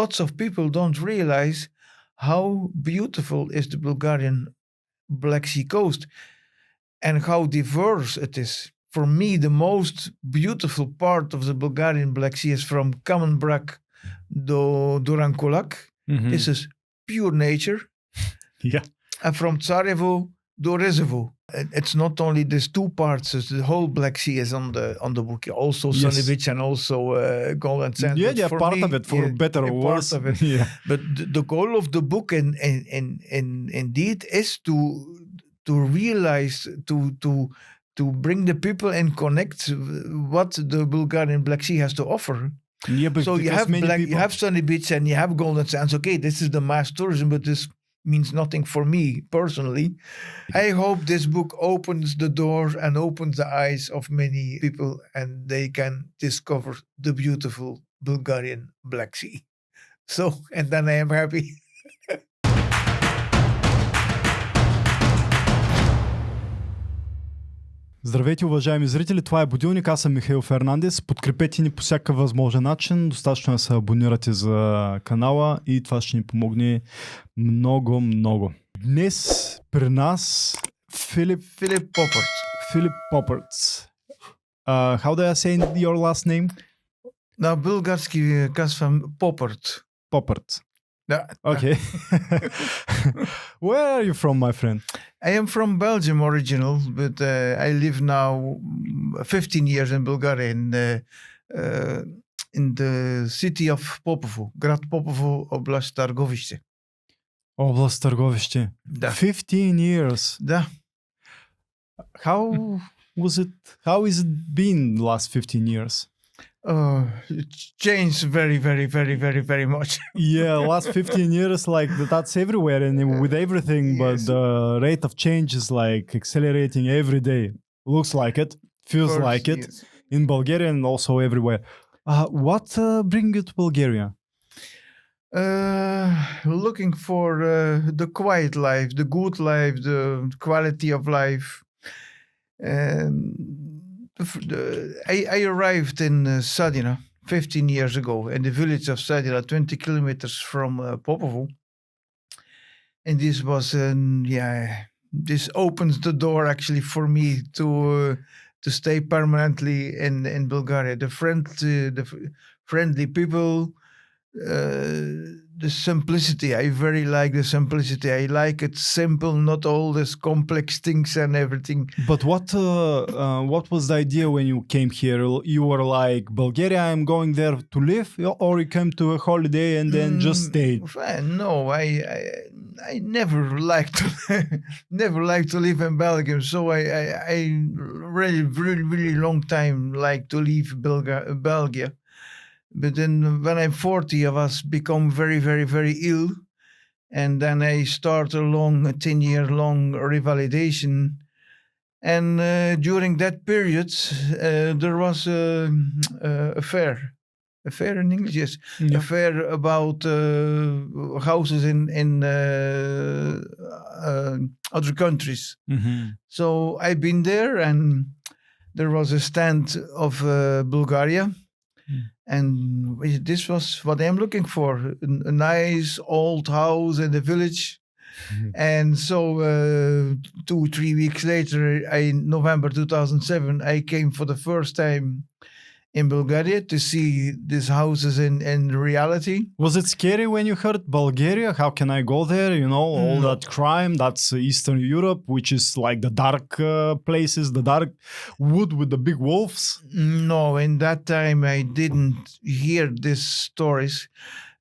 lots of people don't realize how beautiful is the Bulgarian Black Sea coast and how diverse it is. For me, the most beautiful part of the Bulgarian Black Sea is from Kamenbrak to Durankulak. This is pure nature. Yeah. And from Tsarevo to Rezovo. It's not only these two parts, it's the whole Black Sea is on the book. Also Sunny Beach and also Golden Sand. Yeah, they're part of it for better or worse. Part of it. Yeah. But the goal of the book indeed is to realize, to bring the people and connect what the Bulgarian Black Sea has to offer. Yeah, but so you have Sunny Beach and you have Golden Sands. Okay, this is the mass tourism, but this means nothing for me personally. I hope this book opens the door and opens the eyes of many people and they can discover the beautiful Bulgarian Black Sea. So, and then I am happy. Здравейте, уважаеми зрители, това е Будилник, аз съм Михаил Фернандес. Подкрепете ни по всякакъв възможен начин, достатъчно да се абонирате за канала и това ще ни помогне много. Днес при нас Филип Poupaert. Филип Poupaert. How do I say your last name? На български казвам Poupaert. Poupaert. Yeah. Okay. Where are you from, my friend? I am from Belgium original, but I live now 15 years in Bulgaria in the city of Popovo, Grad Popovo, Oblast Targovište. Област Търговище. Да. 15 years. Да. How is it been the last 15 years? It changed very much. Yeah, last 15 years, like that's everywhere and with everything, but the rate of change is like accelerating every day. Looks like it, feels like it, in Bulgaria and also everywhere. What bring you to Bulgaria? Looking for the quiet life, the good life, the quality of life. I arrived in Sadina 15 years ago in the village of Sadina, 20 kilometers from Popovo. And this was, this opens the door actually for me to stay permanently in Bulgaria. The friendly people, the simplicity. I very like the simplicity. I like it simple, not all these complex things and everything. But what was the idea when you came here? You were like, Bulgaria, I'm going there to live, or you came to a holiday and then just stayed? No, I never liked to live in Belgium. So I really long time like to leave Belgium. But then when I'm 40, I was become very ill. And then I start a 10-year-long revalidation. And during that period, there was affair in English, yes. Yeah. Affair about houses in other countries. Mm-hmm. So I've been there and there was a stand of Bulgaria. And this was what I'm looking for, a nice old house in the village. And so 2-3 weeks later, November 2007, I came for the first time in Bulgaria to see these houses in reality. Was it scary when you heard Bulgaria? How can I go there? You know, all that crime, that's Eastern Europe, which is like the dark places, the dark wood with the big wolves. No, in that time I didn't hear these stories.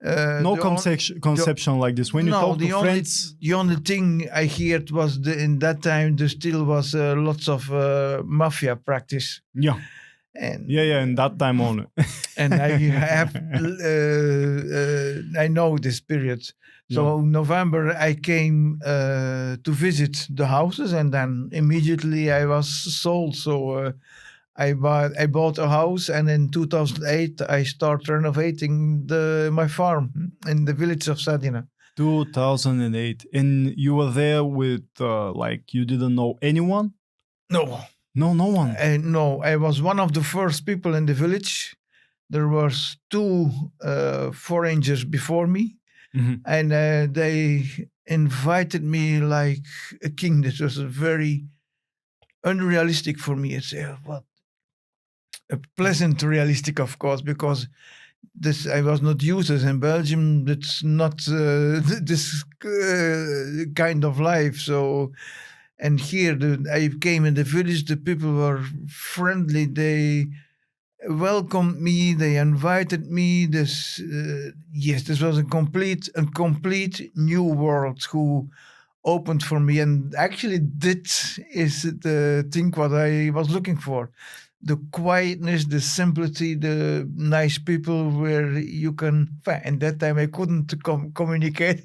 Conception like this. When you talk to friends... The only thing I heard was in that time there still was lots of mafia practice. Yeah. And in that time only. And I have I know this period. So November I came to visit the houses, and then immediately I was sold. So I bought a house, and in 2008 I started renovating my farm in the village of Sadina. 2008, and you were there with like you didn't know anyone? No. No one. No, I was one of the first people in the village. there was two foreigners before me, and they invited me like a king. This was very unrealistic for me. It's what a pleasant realistic, of course, because this I was not used to. In Belgium, it's not this kind of life. So, and here I came in the village. The people were friendly. They welcomed me. They invited me. This this was a complete new world who opened for me, and actually this is the thing what I was looking for. The quietness, the simplicity, the nice people where you can... And that time I couldn't communicate.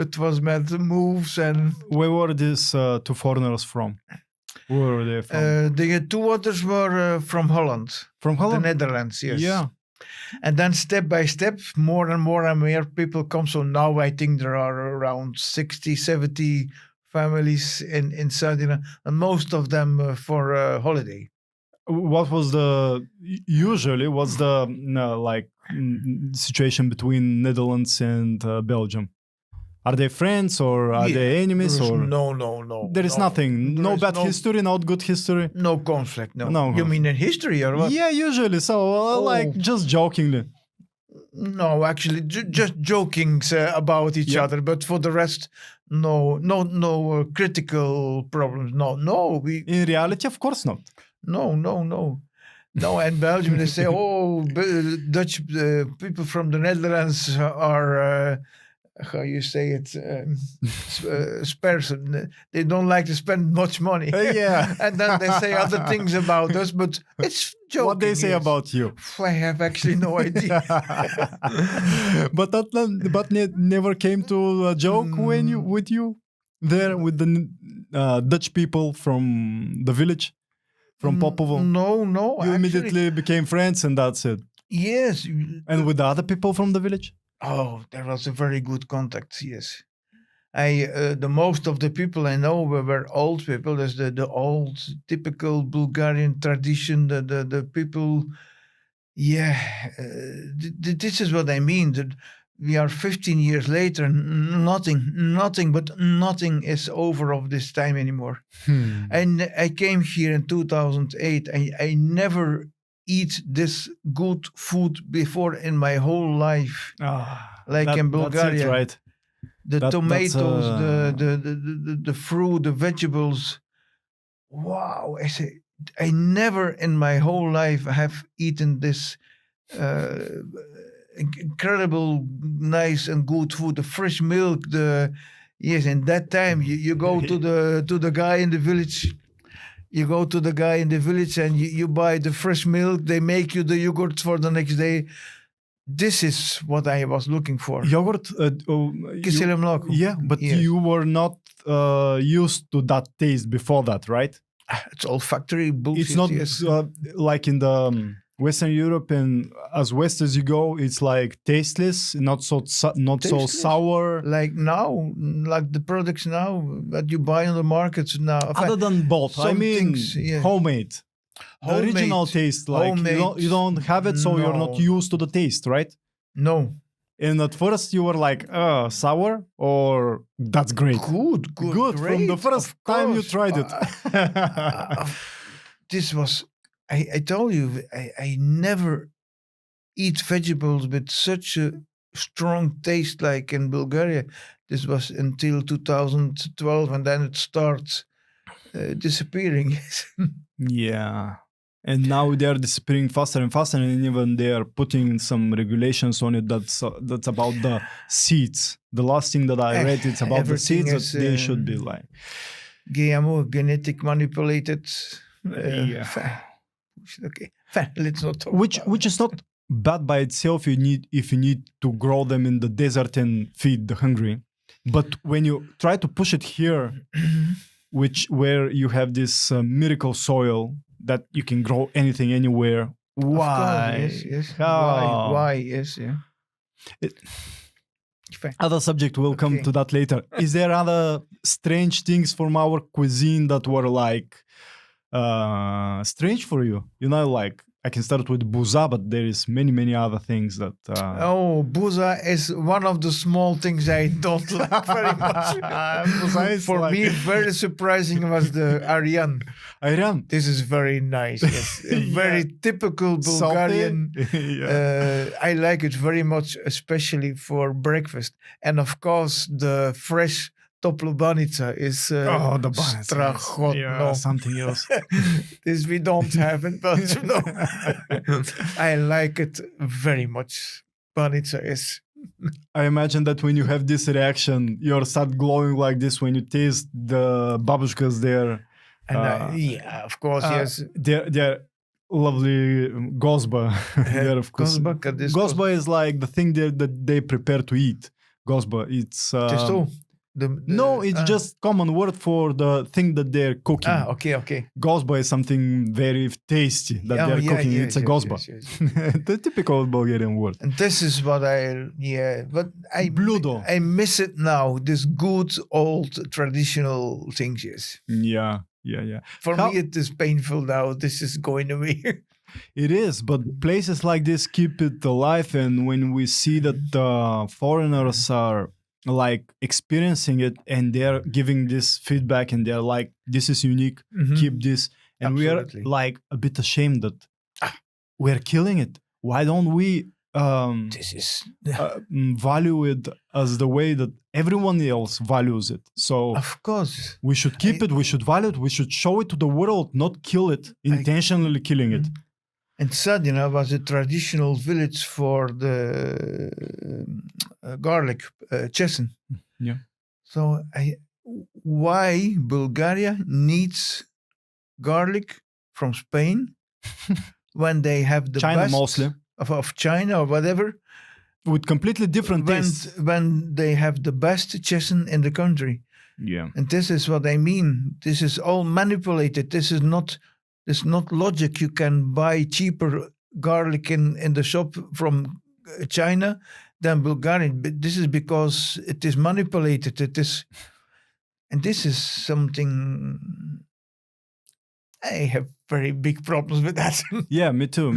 It was meant to moves and... Where were these two foreigners from? Where were they from? The two others were from Holland. From Holland? The Netherlands, yes. Yeah. And then step by step, more and more people come. So now I think there are around 60, 70 families in Sardinia, and most of them for holiday. What was usually situation between Netherlands and Belgium? Are they friends or are they enemies? Or No. There is nothing. No bad history, not good history. No conflict. No. No. You mean in history or what? Yeah, usually. So just jokingly. No, actually, just joking about each other. But for the rest, no critical problems. No. In reality, of course not. No. No, and Belgium, they say, Dutch people from the Netherlands are, how you say it, sparse. They don't like to spend much money. Yeah. And then they say other things about us, but it's joking. What they say about you? I have actually no idea. But that never came to a joke with you there with the Dutch people from the village? From Popovo? No. You immediately became friends and that's it? Yes. And with the other people from the village? Oh, there was a very good contact, yes. The most of the people I know were old people. There's the old, typical Bulgarian tradition, the people... Yeah, this is what I mean. That we are 15 years later, nothing is over of this time anymore. And I came here in 2008. I never eat this good food before in my whole life. In Bulgaria. That's it, right? The tomatoes, the fruit, the vegetables. Wow, I never in my whole life have eaten this incredible, nice and good food. The fresh milk, in that time you go to the guy in the village. You go to the guy in the village and you buy the fresh milk. They make you the yogurt for the next day. This is what I was looking for. Yogurt? Kyselé mleko. Yeah, but you were not used to that taste before that, right? It's all factory bullshit. It's not like in the Western Europe, and as west as you go, it's like tasteless, not so sour. Like now, like the products now that you buy on the markets now. Other than both, I mean, homemade. The original taste, like you don't have it, so you're not used to the taste, right? No. And at first you were like, sour, or that's great. Good. Great, from the first time you tried it. This was, I told you, I never eat vegetables with such a strong taste like in Bulgaria. This was until 2012, and then it starts disappearing. Yeah. And now they are disappearing faster and faster, and even they are putting some regulations on it that's about the seeds. The last thing that I read, it's about the seeds that they should be like GMO, genetic manipulated. Okay, let's not talk. Which is not bad by itself. If you need to grow them in the desert and feed the hungry, but when you try to push it here, where you have this miracle soil that you can grow anything anywhere. Why? Yes. Why? Yes, yeah. Other subject, we'll come to that later. Is there other strange things from our cuisine that were like strange for you? You know, like I can start with Buza, but there is many other things that. Buza is one of the small things I don't like very much. Buza is For me, very surprising was the Aryan. Ayran. This is very nice. Yes. Very typical Bulgarian. I like it very much, especially for breakfast. And of course, the fresh toplobanica is The banica. strachotno. Something else. This we don't have it, but I like it very much. Banica is. I imagine that when you have this reaction, you start glowing like this when you taste the babushkas there. And of course, yes. They're lovely gozba. There, of course. Gozba is like the thing that they prepare to eat. Gozba, it's... no, it's just common word for the thing that they're cooking. Okay. Gozba is something very tasty that they're cooking. It's a gozba. Yes. The typical Bulgarian word. And this is what Bludo. I miss it now. This good old traditional things, yes. Yeah. For me, it is painful now. This is going away. It is, but places like this keep it alive. And when we see that foreigners are like experiencing it and they're giving this feedback and they're like, this is unique, keep this. And Absolutely. we are like a bit ashamed that we're killing it. Why don't we value it as the way that everyone else values it? So of course we should keep it, we should value it, we should show it to the world, not kill it, intentionally killing it. And Sadina was a traditional village for the garlic, chesen. Yeah. So why Bulgaria needs garlic from Spain when they have the China best mostly. Of China or whatever? With completely different tastes. When they have the best chesen in the country. Yeah. And this is what I mean. This is all manipulated. This is not logic. You can buy cheaper garlic in the shop from China than Bulgarian. But this is because it is manipulated. And this is something I have very big problems with that. Yeah, me too.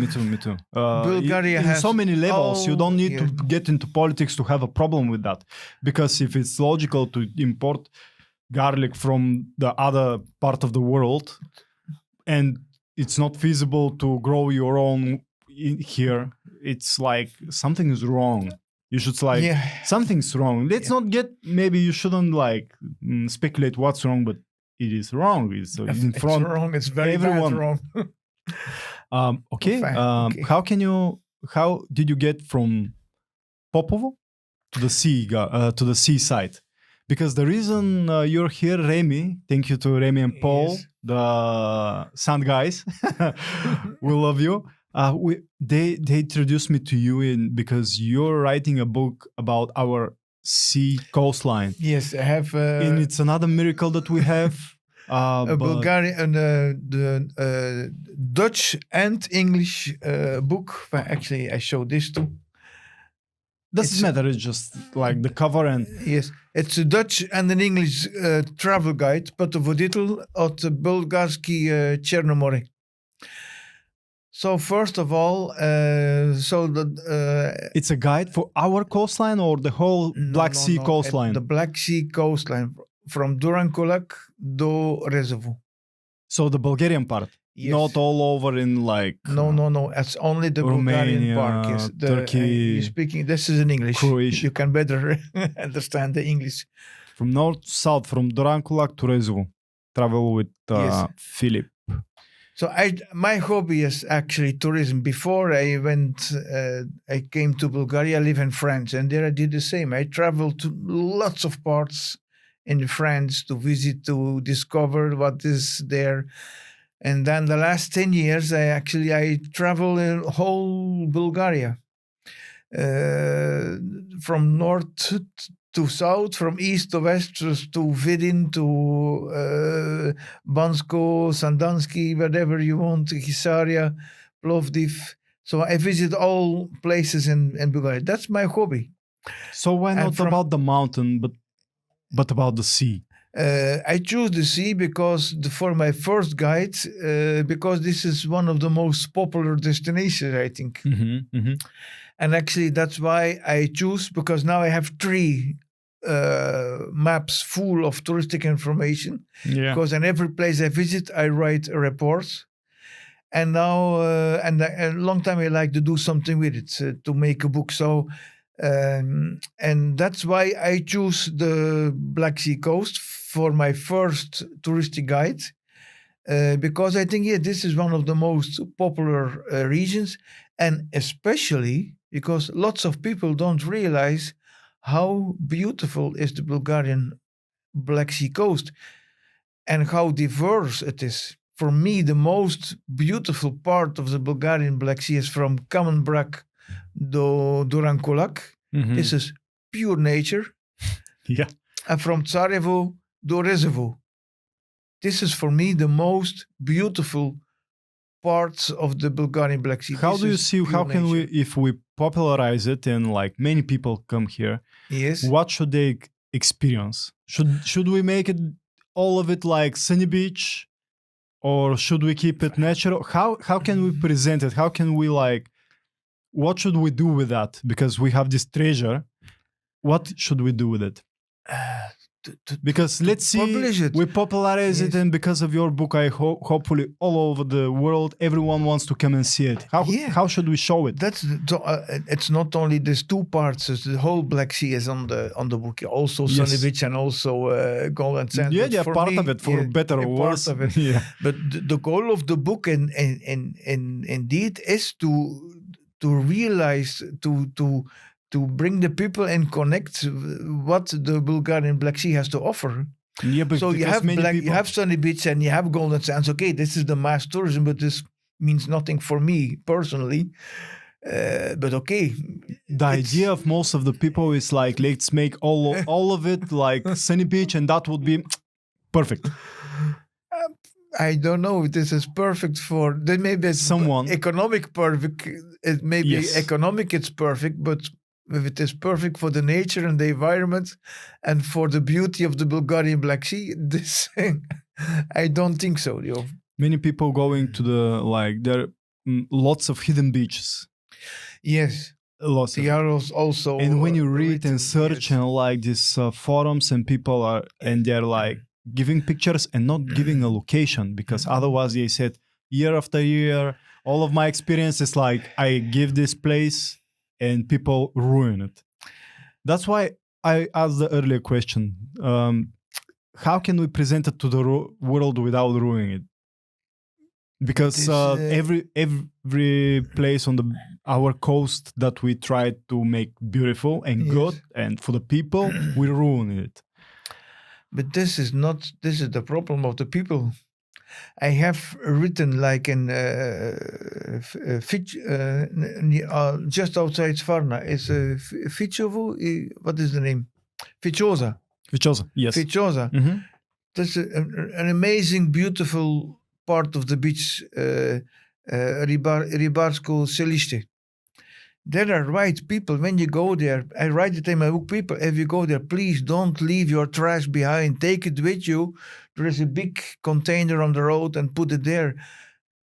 Bulgaria in has so many levels, you don't need to get into politics to have a problem with that. Because if it's logical to import garlic from the other part of the world, and it's not feasible to grow your own here, it's like something is wrong. You should something's wrong. Let's not maybe you shouldn't speculate what's wrong, but it is wrong. It's in front. It's wrong. It's very everyone. bad wrong. Okay. How did you get from Popovo to the seaside? Because the reason you're here, Remy, thank you to Remy and Paul, the sound guys, we love you. They introduced me to you because you're writing a book about our sea coastline. Yes, I have. And it's another miracle that we have. A Bulgarian, the Dutch and English book. Well, actually, I show this too. Doesn't matter. It's just like the cover and yes, it's a Dutch and an English travel guide. Пътеводител от български Черноморе. So first of all, it's a guide for our coastline or the whole Black Sea coastline? The Black Sea coastline from Durankulak to Rezovo. So the Bulgarian part, not all over in like no. It's only the Romania, Bulgarian part. Yes, Turkey. You're speaking. This is in English. Croatia. You can better understand the English. From north to south, from Durankulak to Rezovo. Travel with Philip. So my hobby is actually tourism. Before I came to Bulgaria, I live in France, and there I did the same. I traveled to lots of parts in France to visit, to discover what is there. And then the last 10 years, I travel in whole Bulgaria, from north to south, from east to west, to Vidin, to Bansko, Sandanski, whatever you want, Hisaria, Plovdiv. So I visit all places in Bulgaria. That's my hobby. So why not about the mountain, but about the sea? I choose the sea because for my first guide, because this is one of the most popular destinations, I think. And actually, that's why I choose, because now I have 3 maps full of touristic information. Yeah. Because in every place I visit, I write a report. And now, and a long time I like to do something with it, to make a book. So, and that's why I choose the Black Sea coast for my first touristic guide. Because I think, this is one of the most popular regions. And especially because lots of people don't realize how beautiful is the Bulgarian Black Sea coast and how diverse it is. For me, the most beautiful part of the Bulgarian Black Sea is from Kamenbrak to Durankulak. This is pure nature. Yeah. And from Tsarevo to Rezovo. This is for me the most beautiful parts of the Bulgarian Black Sea. How do you see, how can we, if we popularize it and like many people come here, yes, what should they experience? Should we make it all of it like sunny beach, or should we keep it natural? How can we present it? How can we like, what should we do with that? Because we have this treasure. What should we do with it? Because let's see, we popularize it, and because of your book, I hopefully all over the world, everyone wants to come and see it. How should we show it? That's it's not only these 2 parts. It's the whole Black Sea is on the book. Also Sunny Beach and also Golden Sand. Yeah, yeah, part of it, for better or worse. Part of it. Yeah. But the goal of the book, and indeed, is to realize, to bring the people and connect what the Bulgarian Black Sea has to offer. Yeah, but so you have Sunny Beach and you have Golden Sands. Okay, this is the mass tourism, but this means nothing for me personally. But okay. The idea of most of the people is like, let's make all of it like Sunny Beach, and that would be perfect. I don't know if this is perfect for, then maybe it's someone economic perfect. It may be economic, it's perfect, but if it is perfect for the nature and the environment and for the beauty of the Bulgarian Black Sea, this I don't think so. Many people going to there are lots of hidden beaches. Yes. Lots. They are also. And when you read and search and like these forums, and people are, and they're like giving pictures and not giving a location, because otherwise they said year after year, all of my experience is like, I give this place and people ruin it. That's why I asked the earlier question. How can we present it to the world without ruining it? Because every place on our coast that we try to make beautiful and good and for the people, we ruin it. But this is the problem of the people. I have written like in just outside Varna. It's Ficovo. What is the name? Ficosa. Ficosa, yes. Ficosa. That's an amazing, beautiful part of the beach, Ribarsko Selište. There are right people. When you go there, I write it in my book, people, if you go there, please don't leave your trash behind. Take it with you. There is a big container on the road and put it there.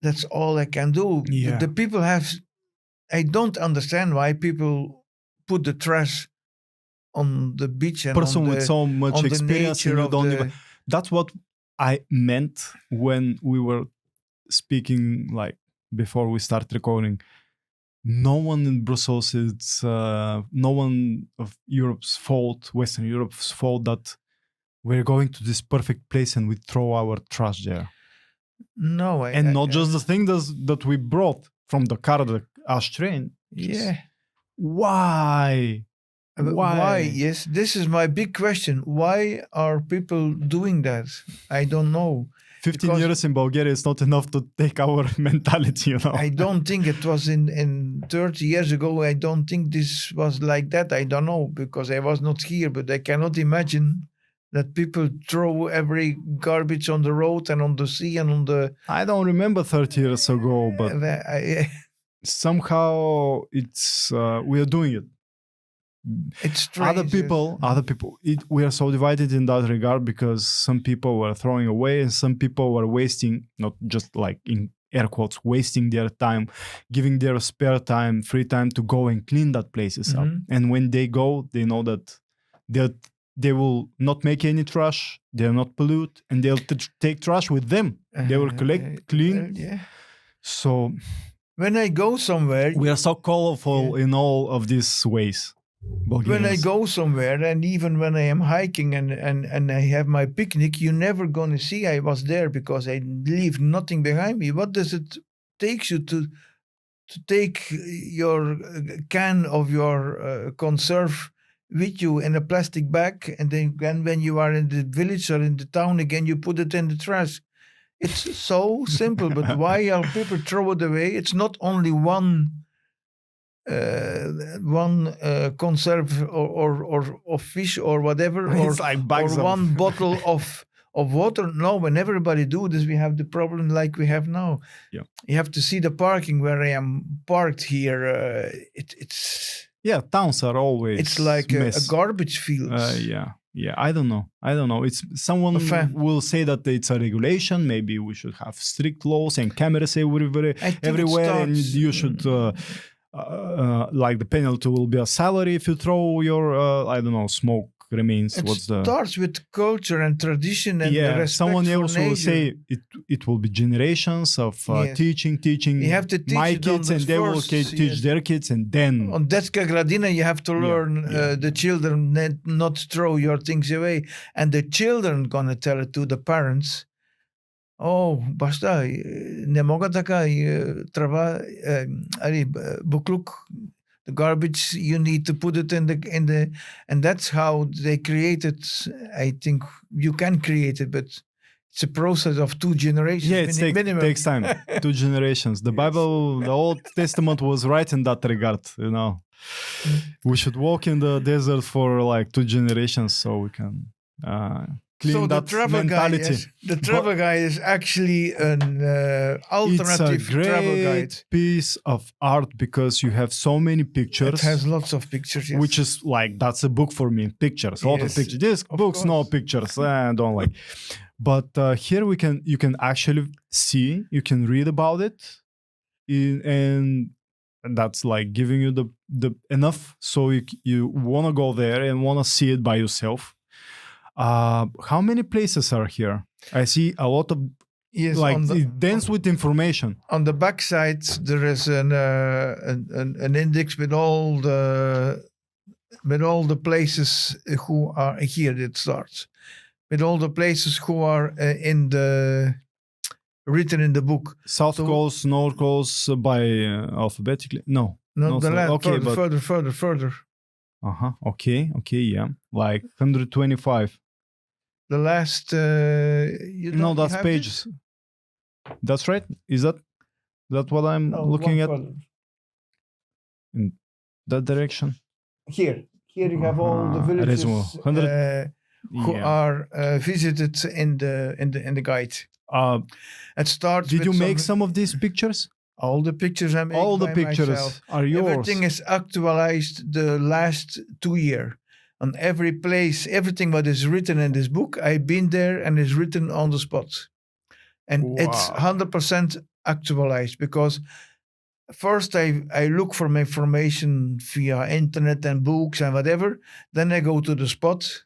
That's all I can do. Yeah. The people I don't understand why people put the trash on the beach. And person with so much experience, and you don't even. That's what I meant when we were speaking, like before we start recording. No one in Brussels, it's no one of Europe's fault, Western Europe's fault, that we're going to this perfect place and we throw our trash there. No, not just the thing that we brought from the car, the ashtray. Yeah. Why? Why? Yes, this is my big question. Why are people doing that? I don't know. 15 years in Bulgaria is not enough to take our mentality, you know. I don't think it was in 30 years ago. I don't think this was like that. I don't know, because I was not here, but I cannot imagine that people throw every garbage on the road and on the sea and on the... I don't remember 30 years ago, but somehow it's we are doing it. It's strange. Other people. We are so divided in that regard because some people were throwing away and some people were wasting, not just like in air quotes, wasting their time, giving their spare time, free time to go and clean that places up. And when they go, they know that they will not make any trash, they'll not pollute, and they'll take trash with them. They will collect, clean. So when I go somewhere, we are so colorful in all of these ways. Bulgarians. When I go somewhere, and even when I am hiking and I have my picnic, you're never going to see I was there because I leave nothing behind me. What does it take you to take your can of your conserve with you in a plastic bag, and then when you are in the village or in the town again, you put it in the trash? It's so simple, but why are people throw it away? It's not only one conserve or fish or whatever, or one bottle of water. No, when everybody do this, we have the problem like we have now. Yeah, you have to see the parking where I am parked here. It's towns are always. It's like a garbage field. Yeah, I don't know. It's someone will say that it's a regulation. Maybe we should have strict laws and cameras everywhere, and you should. Like the penalty will be a salary if you throw your smoke remains. It starts with culture and tradition and respect someone else for will nature. say it will be generations of teaching you have to teach my kids and they will teach their kids, and then on Detska Gradina you have to learn the children not throw your things away, and the children gonna tell it to the parents. Баща, не мога така, трава, буклук, the garbage, you need to put it in the, and that's how they created. I think you can create it, but it's a process of 2 generations. Yeah, it takes time. 2 generations. The Bible, the Old Testament was right in that regard, We should walk in the desert for like 2 generations so we can... So the travel guide is actually an alternative travel guide. It's a great piece of art because you have so many pictures. It has lots of pictures, yes. Which is like, that's a book for me. Pictures, a lot of pictures. This book's no pictures. I don't like. But here you can actually see, you can read about it, and that's like giving you the enough so you want to go there and want to see it by yourself. How many places are here? I see a lot of dense with information. On the back side, there is an index with all the places who are here. It starts with all the places who are written in the book. South coast, north coast by alphabetically. No, not the last. Okay, further. Okay, yeah, like 125. The last, that's pages. This? That's right. Is that what I'm looking at? In that direction. Here you have all the villages who are visited in the guide. It starts. Did you make some of these pictures? All the pictures I made. All the pictures myself. Are yours. Everything is actualized the last 2 years. On every place, everything what is written in this book, I've been there and is written on the spot. And it's 100% actualized because first I look for my information via internet and books and whatever. Then I go to the spot.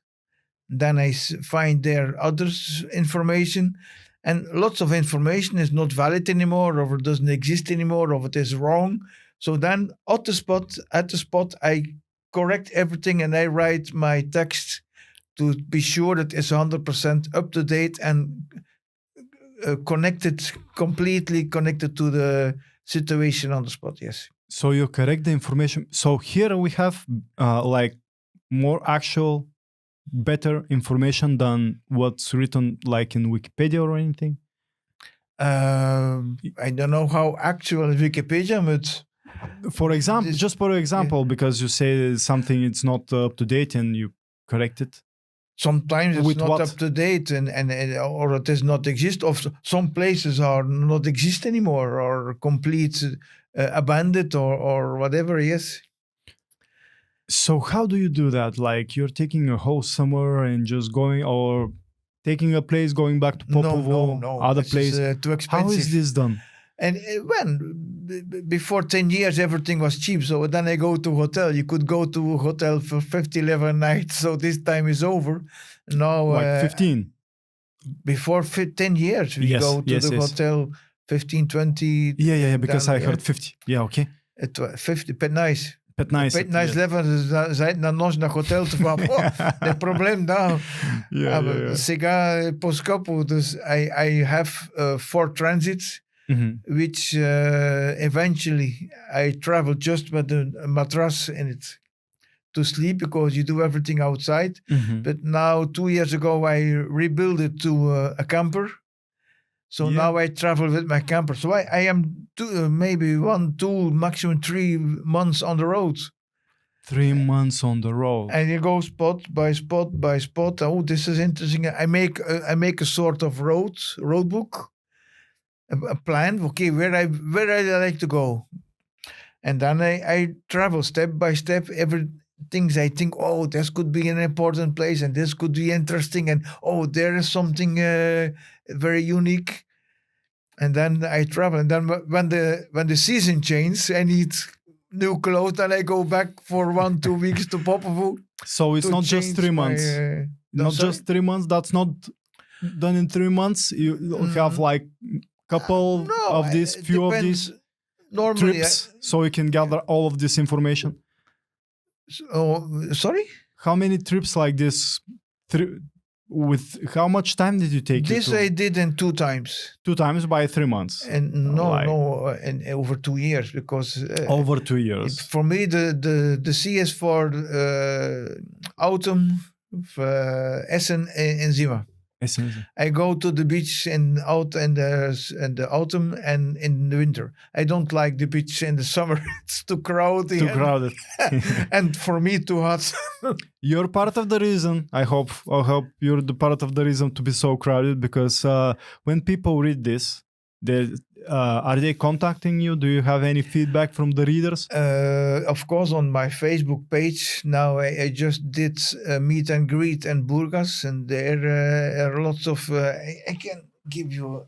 Then I find there others information. And lots of information is not valid anymore, or it doesn't exist anymore, or it is wrong. So then at the spot, I correct everything and I write my text to be sure that it's 100% up to date and completely connected to the situation on the spot. Yes. So you correct the information. So here we have like more actual, better information than what's written like in Wikipedia or anything? I don't know how actual is Wikipedia, but for example, because you say something it's not up to date and you correct it. Sometimes it's not up to date and or it does not exist. Or some places are not exist anymore or complete abandoned or whatever. Yes. So how do you do that? Like you're taking a host somewhere and just going, or taking a place, going back to Popovo, no. other This place? is too expensive. How is this done? And before 10 years, everything was cheap. So then I go to hotel. You could go to a hotel for 50 lever a night. So this time is over. Now, Like 15? Before 10 years, we go to the hotel 15, 20. Yeah, because I heard 50. Yeah, okay. Het was 50, pet nice. Pet nice. Pet nice lever, zijn naar nos naar hotel te van. De probleem daar. Сега по-скъпо. I have 4 transits. Which eventually I traveled just with a mattress in it to sleep, because you do everything outside. But now 2 years ago I rebuilt it to a camper. So now I travel with my camper. So I am maybe 1, 2, maximum 3 months on the road. 3 months on the road. And you go spot by spot by spot. Oh, this is interesting. I make a sort of road book. A plan, okay, where I like to go, and then I travel step by step. Every things I think, oh, this could be an important place, and this could be interesting, and oh, there is something very unique. And then I travel, and then when the season changes, I need new clothes, and I go back for 1-2 weeks to Popovo. So it's not just 3 months. Just 3 months. That's not done in 3 months. You have like couple of these, few of these trips, so you can gather all of this information. Sorry? How many trips like this? With how much time did you take? This I did in 2 times. 2 times by 3 months. And and over 2 years, because over 2 years. For me, the sea is for autumn, Essen and Zima. I go to the beach in the autumn and in the winter. I don't like the beach in the summer. It's too crowded. And for me, too hot. You're part of the reason. I hope you're the part of the reason to be so crowded, because when people read this, are they contacting you? Do you have any feedback from the readers? Of course, on my Facebook page. Now I just did a meet and greet in Burgas, and there are lots of... I can give you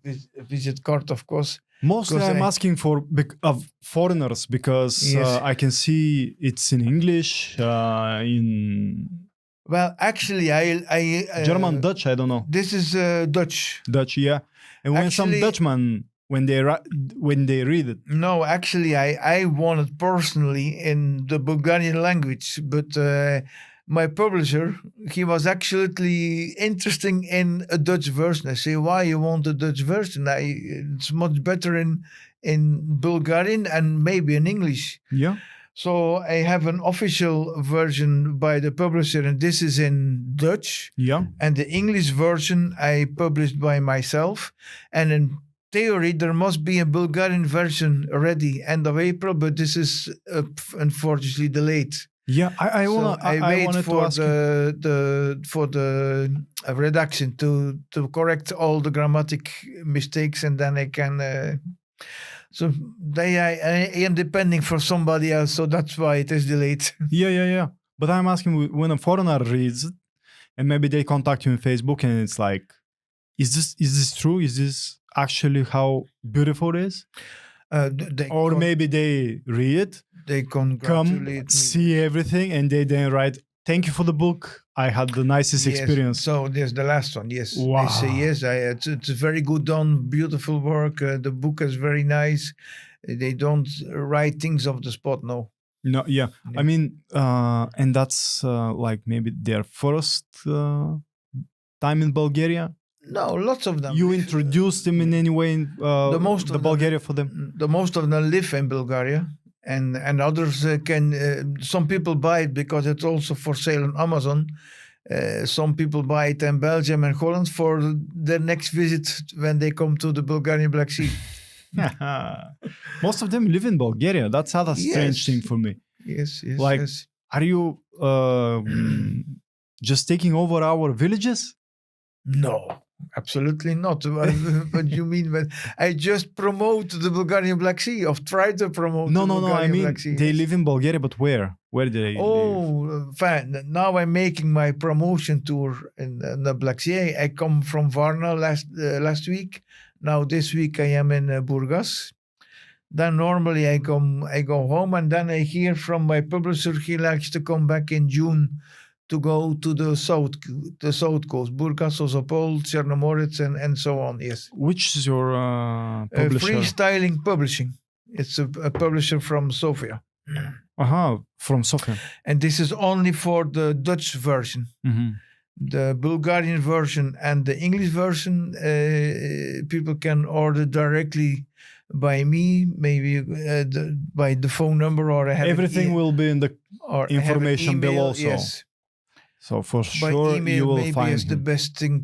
a visit card, of course. Mostly I'm asking for foreigners, because I can see it's in English, Well, actually, I German, Dutch, I don't know. This is Dutch. Dutch, yeah. And when some Dutchman, when they read it. No, actually, I won it personally in the Bulgarian language, but my publisher, he was actually interested in a Dutch version. I say, why you want a Dutch version? It's much better in Bulgarian and maybe in English. Yeah. So I have an official version by the publisher, and this is in Dutch. Yeah. And the English version I published by myself. And in theory, there must be a Bulgarian version ready end of April, but this is unfortunately delayed. Yeah, I wait for the redaction to correct all the grammatic mistakes, and then I can. So I am depending for somebody else, so that's why it is delayed. Yeah. But I'm asking, when a foreigner reads it, and maybe they contact you on Facebook, and it's like, is this true? Is this actually how beautiful it is? Or maybe they read it, they congratulate me, see everything, and they then write, "Thank you for the book. I had the nicest experience." So there's the last one. Yes. Wow. They say yes. It's very good done, beautiful work. The book is very nice. They don't write things off the spot. No. No. Yeah. I mean, and that's like maybe their first time in Bulgaria. No, lots of them. You introduced them in any way in Bulgaria for them? The most of them live in Bulgaria, and others can. Some people buy it because it's also for sale on Amazon. Some people buy it in Belgium and Holland for their next visit when they come to the Bulgarian Black Sea. Most of them live in Bulgaria. That's another strange thing for me. Yes. Like, are you just taking over our villages? No. Absolutely not. What do you mean? When I just promote the Bulgarian Black Sea, or try to promote. No. I mean, they live in Bulgaria, but where? Where did I live? Oh, fine. Now I'm making my promotion tour in the Black Sea. I come from Varna last week. Now this week I am in Burgas. Then normally I go home, and then I hear from my publisher he likes to come back in June to go to the south coast, Burgas, Ozopol, Chernomorets, and so on. Yes. Which is your publisher? Freestyling Publishing. It's a publisher from Sofia. From Sofia. And this is only for the Dutch version. Mm-hmm. The Bulgarian version and the English version, people can order directly by me, maybe by the phone number, or everything will be in the information below. Also. Yes. So for by sure email, you will maybe find is the best thing.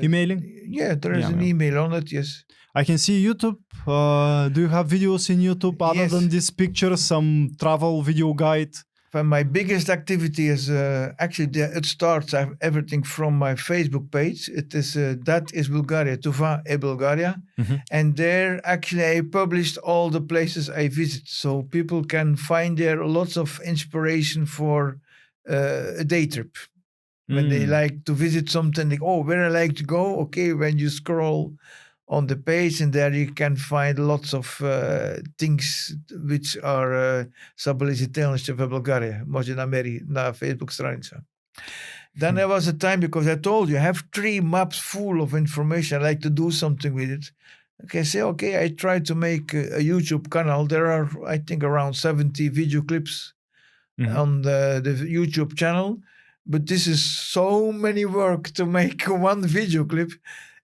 Emailing? Yeah, there is an email on it. Yes. I can see YouTube. Do you have videos in YouTube other than this picture? Some travel video guide? My biggest activity is actually it starts everything from my Facebook page. It is That is Bulgaria, Tuva e Bulgaria. Mm-hmm. And there actually I published all the places I visit. So people can find there lots of inspiration for a day trip. When they like to visit something, like, where I like to go? Okay, when you scroll on the page, and there you can find lots of things which are Забележителности в Bulgaria. Може намери на Facebook страница. Then there was a time, because I told you, I have 3 maps full of information. I like to do something with it. Okay, I try to make a YouTube channel. There are, I think, around 70 video clips on the YouTube channel. But this is so many work to make one video clip.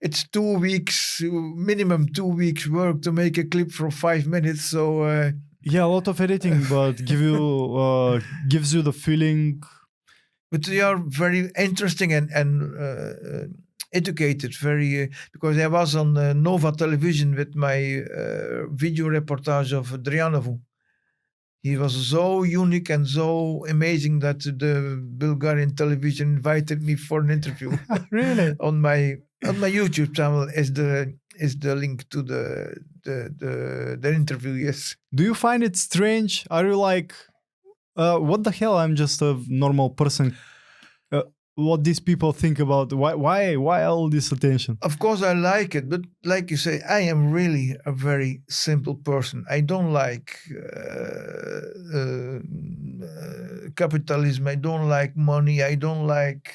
It's 2 weeks, minimum 2 weeks work to make a clip for 5 minutes. So a lot of editing, but gives you the feeling. But they are very interesting and educated. Very because I was on Nova Television with my video reportage of Durankulak. He was so unique and so amazing that the Bulgarian television invited me for an interview. Really? On my YouTube channel is the link to the interview. Yes. Do you find it strange? Are you like, what the hell? I'm just a normal person. What these people think about why all this attention? Of course I like it, but like you say, I am really a very simple person. I don't like capitalism. I don't like money. I don't like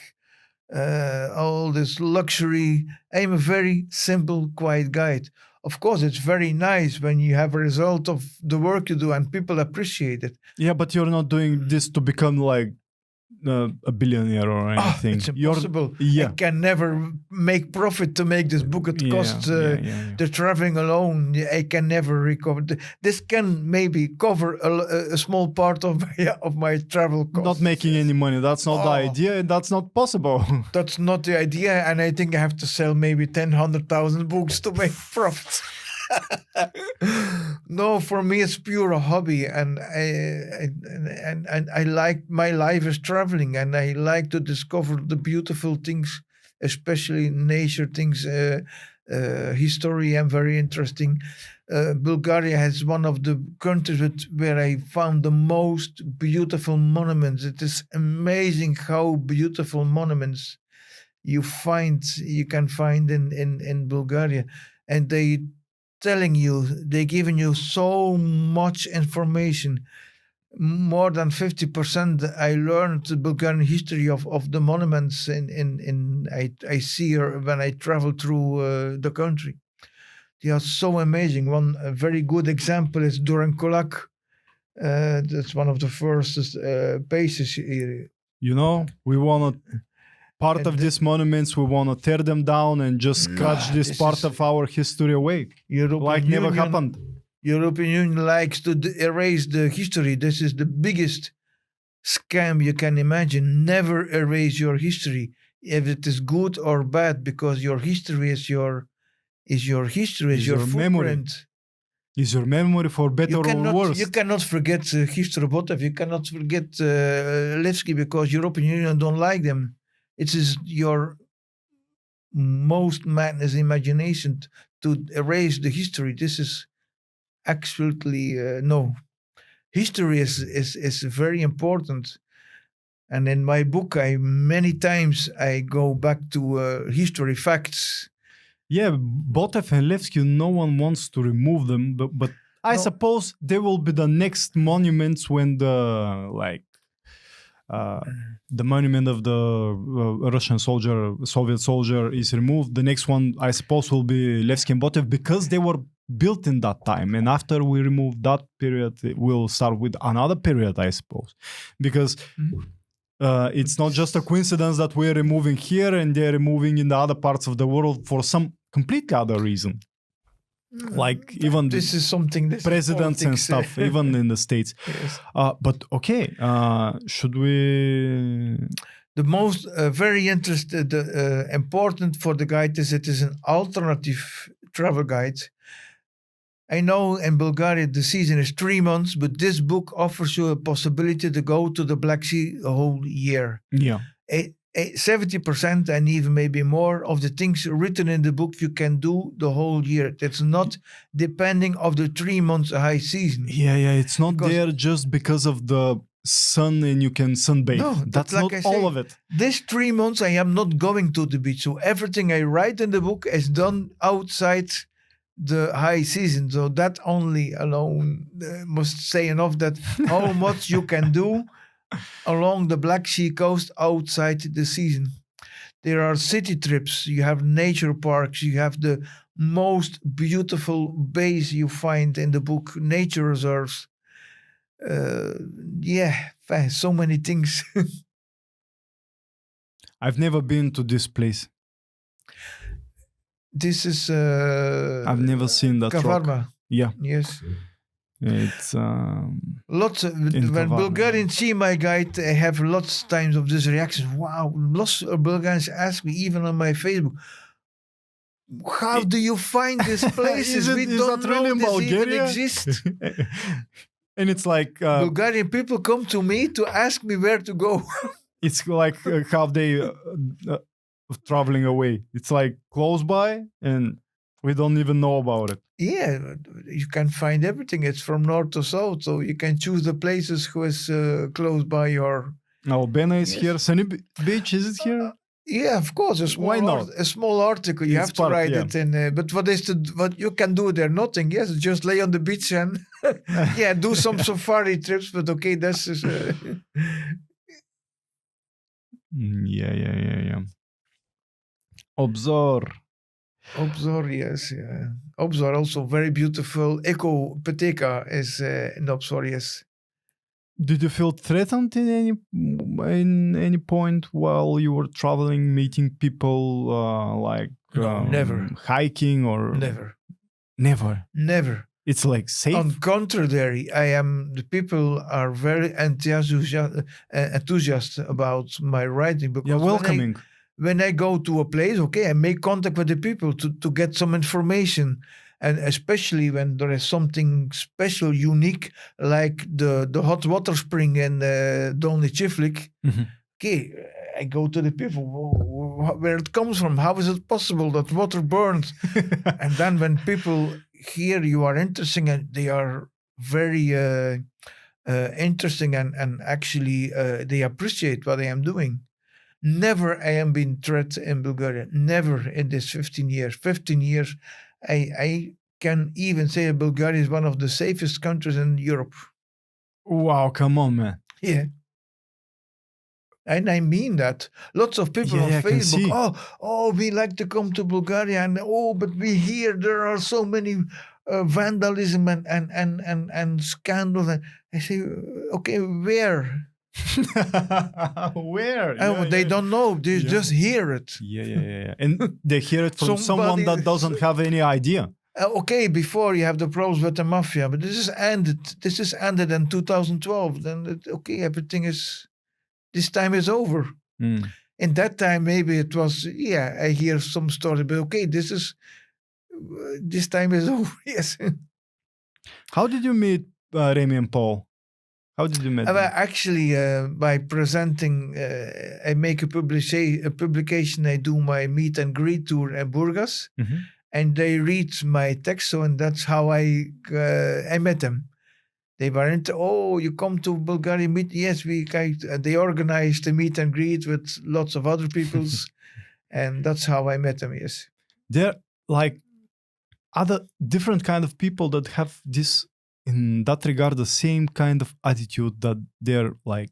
all this luxury. I am a very simple, quiet guy. Of course, it's very nice when you have a result of the work you do and people appreciate it. Yeah, but you're not doing this to become like a billionaire or anything. It's impossible. I can never make profit to make this book. It costs the traveling alone. I can never recover. This can maybe cover a small part of my travel costs. Not making any money. That's not the idea. That's not possible. That's not the idea. And I think I have to sell maybe 100,000 books to make profit. No, for me it's pure a hobby, and I like, my life is traveling, and I like to discover the beautiful things, especially nature things. History I'm very interesting. Bulgaria has one of the countries where I found the most beautiful monuments. It is amazing how beautiful monuments you can find in Bulgaria, and they giving you so much information. More than 50% I learned the Bulgarian history of the monuments I see when I travel through the country. They are so amazing. One very good example is Durankulak. That's one of the first places here. We want to part of these monuments, we want to tear them down and just scratch this part of our history away. Never happened. European Union likes to erase the history. This is the biggest scam you can imagine. Never erase your history, if it is good or bad, because your history is your history, is your memory. Is your memory for better or worse? You cannot forget Histrobotov. You cannot forget Levski, because European Union don't like them. It is your most madness imagination to erase the history. This is absolutely no. history is very important. And in my book, many times I go back to history facts. Yeah, Botev and Levski, no one wants to remove them, but I suppose they will be the next monuments when the monument of the Russian soldier, Soviet soldier is removed. The next one, I suppose, will be Levski and Botev because they were built in that time. And after we remove that period, we'll start with another period, I suppose. Because it's not just a coincidence that we're removing here and they're removing in the other parts of the world for some completely other reason. Like even this is something presidents and stuff, even in the States. Yes. But okay, should we? The most very interested, important for the guide is it is an alternative travel guide. I know in Bulgaria the season is 3 months, but this book offers you a possibility to go to the Black Sea a whole year. Yeah. 70% and even maybe more of the things written in the book you can do the whole year. That's not depending of the 3 months high season. Yeah, it's not there just because of the sun and you can sunbathe. No, that's like not all of it. This 3 months I am not going to the beach, so everything I write in the book is done outside the high season. So that only alone must say enough that how much you can do along the Black Sea coast outside the season. There are city trips, you have nature parks, you have the most beautiful bays you find in the book, nature reserves. So many things. I've never been to this place. This is I've never seen that Kavarna. rock. Yeah. Yes. It's lots of, when Bulgarians see my guide, I have lots of times of this reaction. Wow, lots of Bulgarians ask me even on my Facebook, how do you find these places? We don't know really this even Bulgaria? exists. And it's like Bulgarian people come to me to ask me where to go. it's like half day of traveling away. It's like close by and we don't even know about it. Yeah, you can find everything. It's from north to south, so you can choose the places who is close by your... Now, Bena is here. Sunny Beach, is it here? Yeah, of course. Why not? A small article. You have to write it in. But what you can do there? Nothing. Yes, just lay on the beach and do some safari trips. But okay, that's just, Yeah. Obzor, yes. Yeah. Obzor also very beautiful. Eco Peteka is in Obzor, yes. Did you feel threatened in any point while you were traveling, meeting people No, never. Hiking or Never. It's like safe. On contrary, the people are very enthusiastic about my writing because welcoming. When I go to a place, I make contact with the people to get some information. And especially when there is something special, unique, like the hot water spring in Dolny Chiflik, I go to the people, where it comes from, how is it possible that water burns? And then when people hear you are interesting, and they are very interesting and actually they appreciate what I am doing. Never I am being threatened in Bulgaria. Never in this 15 years. 15 years, I can even say that Bulgaria is one of the safest countries in Europe. Wow, come on, man. Yeah. And I mean that. Lots of people on Facebook, we like to come to Bulgaria, and but we hear there are so many vandalism and scandals. And I say, okay, where? Where? They don't know. They just hear it. Yeah. And they hear it from someone that doesn't have any idea. Before you have the problems with the mafia, but this is ended. This is ended in 2012. Then everything is. This time is over. In that time, maybe it was. I hear some story, but this time is over. Yes. How did you meet Remy and Paul? How did you meet them? Actually, by presenting, I make a publication. I do my meet and greet tour at Burgas, and they read my text. And that's how I met them. They were into, oh, you come to Bulgaria meet? Yes, they organized a meet and greet with lots of other peoples. And that's how I met them, yes. They're like other different kind of people that have this, in that regard, the same kind of attitude that they're like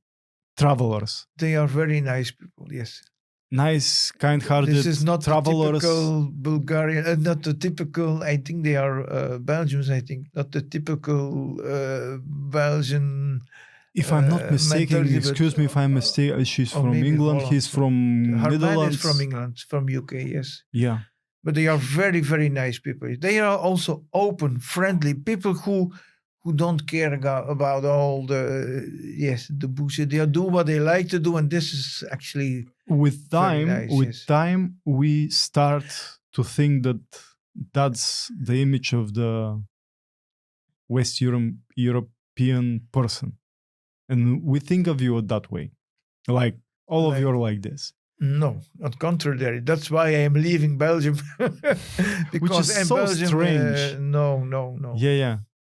travelers. They are very nice people, yes. Nice, kind-hearted This is not travelers. the typical Bulgarian, not the typical, I think they are Belgians, I think, not the typical Belgian. If I'm not mistaken, mentality, excuse me if I'm mistaken, she's or from maybe England, Holland. he's from Her man Netherlands. is from England, from UK, yes. Yeah. But they are very, very nice people. They are also open, friendly people who don't care about all the bullshit. They do what they like to do, and this is actually With time, nice, we start to think that that's the image of the West European person, and we think of you that way, like all of you are like this. No, not contrary. That's why I am leaving Belgium. Because which is in so Belgium, strange. No.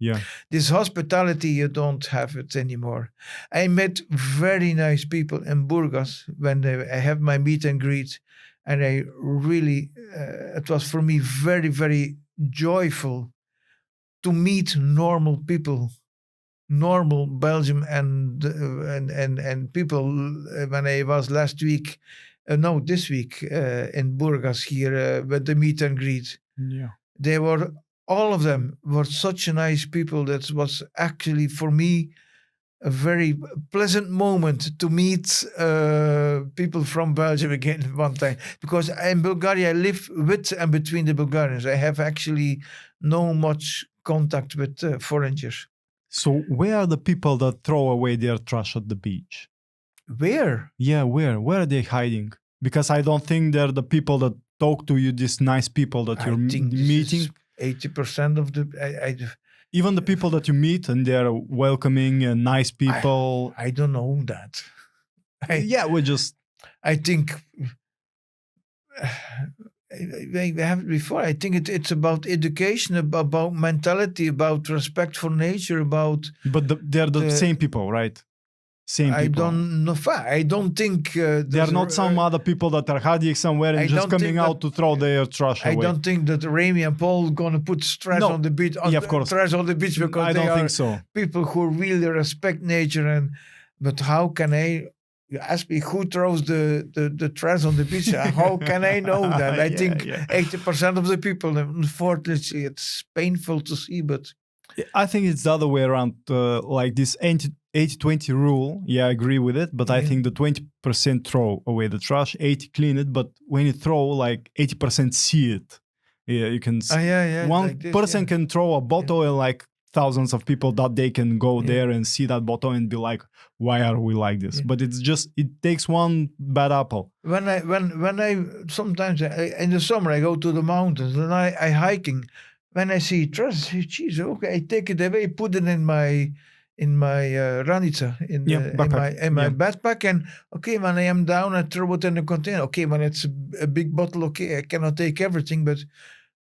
Yeah. This hospitality, you don't have it anymore. I met very nice people in Burgas when I have my meet and greet, and I really, it was for me very, very joyful to meet normal people, normal Belgium and people. When I was last week. This week in Burgas here with the meet and greet. Yeah. All of them were such nice people. That was actually for me a very pleasant moment to meet people from Belgium again one time. Because in Bulgaria, I live with and between the Bulgarians. I have actually no much contact with foreigners. So where are the people that throw away their trash at the beach? Where? Yeah, where? Where are they hiding? Because I don't think they're the people that talk to you, these nice people that you're meeting. 80% of the... Even the people that you meet and they're welcoming and nice people. I don't know that. I think... we have it before. I think it's about education, about mentality, about respect for nature, about... But they're the same people, right? Same people. I don't know. I don't think they are not some other people that are hiding somewhere and just coming out to throw their trash away. I don't think that Remy and Paul are going to put trash on the beach. Of course. Trash on the beach because I don't think so. People who really respect nature. But how can I? You ask me who throws the trash on the beach. How can I know that? I think 80% of the people. Unfortunately, it's painful to see, but I think it's the other way around. Like this 80-20 rule, I agree with it, but I think the 20% throw away the trash, 80 clean it, but when you throw, like 80% see it. Yeah, you can see. One like person can throw a bottle and like thousands of people that they can go there and see that bottle and be like, why are we like this? But it's just, it takes one bad apple. When I sometimes in the summer I go to the mountains and I hiking. When I see trash, I say, geez, okay, I take it away, put it in my ranica, in my backpack, and okay, when I am down, I throw it in the container. Okay, when it's a big bottle, okay, I cannot take everything, but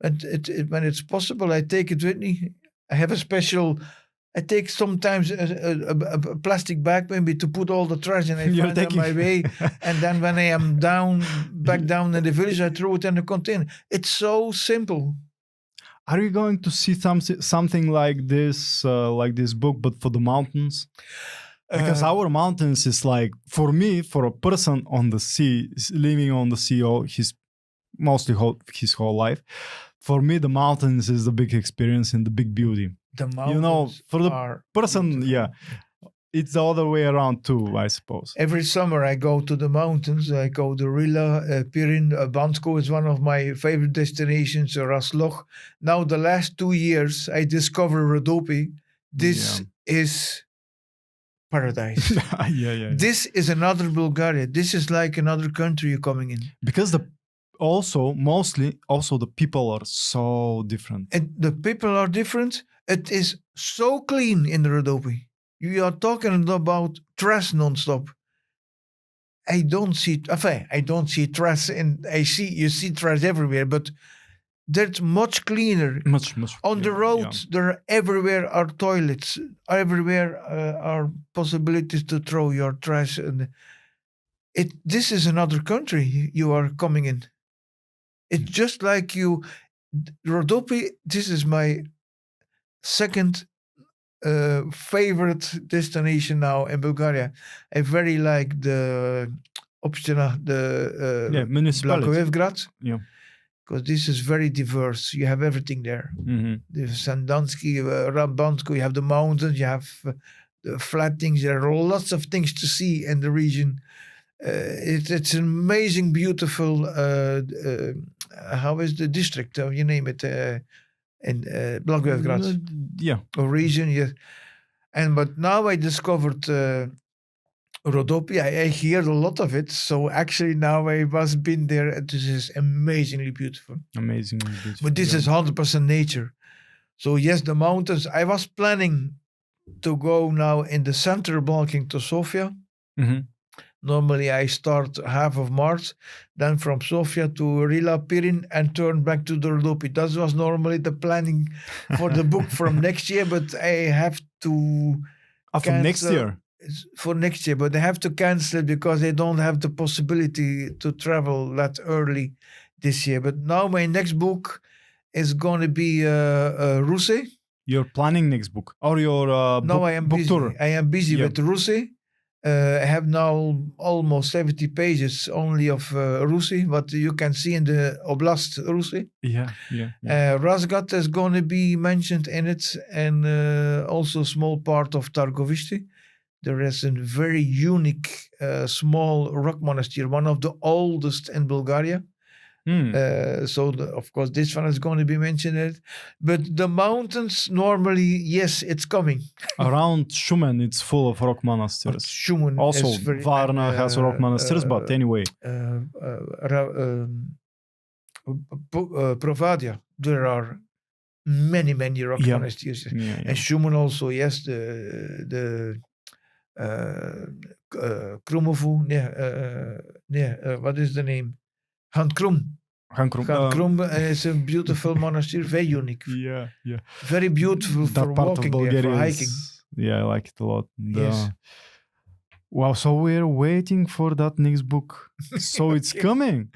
when it's possible, I take it with me. I have I take sometimes a plastic bag maybe to put all the trash and I find on my way. And then when I am back down in the village, I throw it in the container. It's so simple. Are you going to see something like this book, but for the mountains? Because our mountains is like, for me, for a person on the sea, living on the sea his whole life, for me, the mountains is the big experience and the big beauty. The mountains for the person, it's the other way around too, I suppose. Every summer I go to the mountains. I go to Rila, Pirin, Bansko is one of my favorite destinations, Rasloch. Now the last 2 years I discovered Rodopi. This is paradise. This is another Bulgaria. This is like another country you're coming in. Because mostly the people are so different. And the people are different. It is so clean in the Rodopi. You are talking about trash non-stop. I don't see trash, and you see trash everywhere, but That's much cleaner. Much On the road, there everywhere are toilets. Everywhere are possibilities to throw your trash. And this is another country you are coming in. It's just like you, Rodopi. This is my second favorite destination now in Bulgaria. I very like the Obzor, the municipality. Blagoevgrad. Yeah. Because this is very diverse. You have everything there. The Sandansky, Rambansko, you have the mountains, you have the flat things. There are lots of things to see in the region. It's an amazing, beautiful, how is the district, you name it, in Blagoevgrad. Or region, yes. But now I discovered Rodopi. I hear a lot of it, so actually now I was been there. This is amazingly beautiful. Amazingly beautiful. But this is 100% nature. So yes, the mountains. I was planning to go now in the center walking to Sofia. Normally I start half of March, then from Sofia to Rila Pirin and turn back to the Rodopi. That was normally the planning for the book from next year, but I have to for next year. For next year, but they have to cancel it because they don't have the possibility to travel that early this year. But now my next book is going to be Russe. You're planning next book or your no, I am book busy. tour? I am busy with Russe. I have now almost 70 pages only of Russe, what you can see in the Oblast Russe. Yeah. Razgat is going to be mentioned in it, and also a small part of Targovishti. There is a very unique small rock monastery, one of the oldest in Bulgaria. Of course, this one is going to be mentioned. But the mountains, normally, yes, it's coming. Around Shumen, it's full of rock monasteries. Shumen also, Varna has rock monasteries, but anyway. Provadia, there are many rock monasteries. And Shumen also, yes, the Krumovu, what is the name? Hankrum is a beautiful monastery, very unique. Yeah. Very beautiful for walking there, for hiking. I like it a lot. Yes. Wow, so we're waiting for that next book. So it's coming.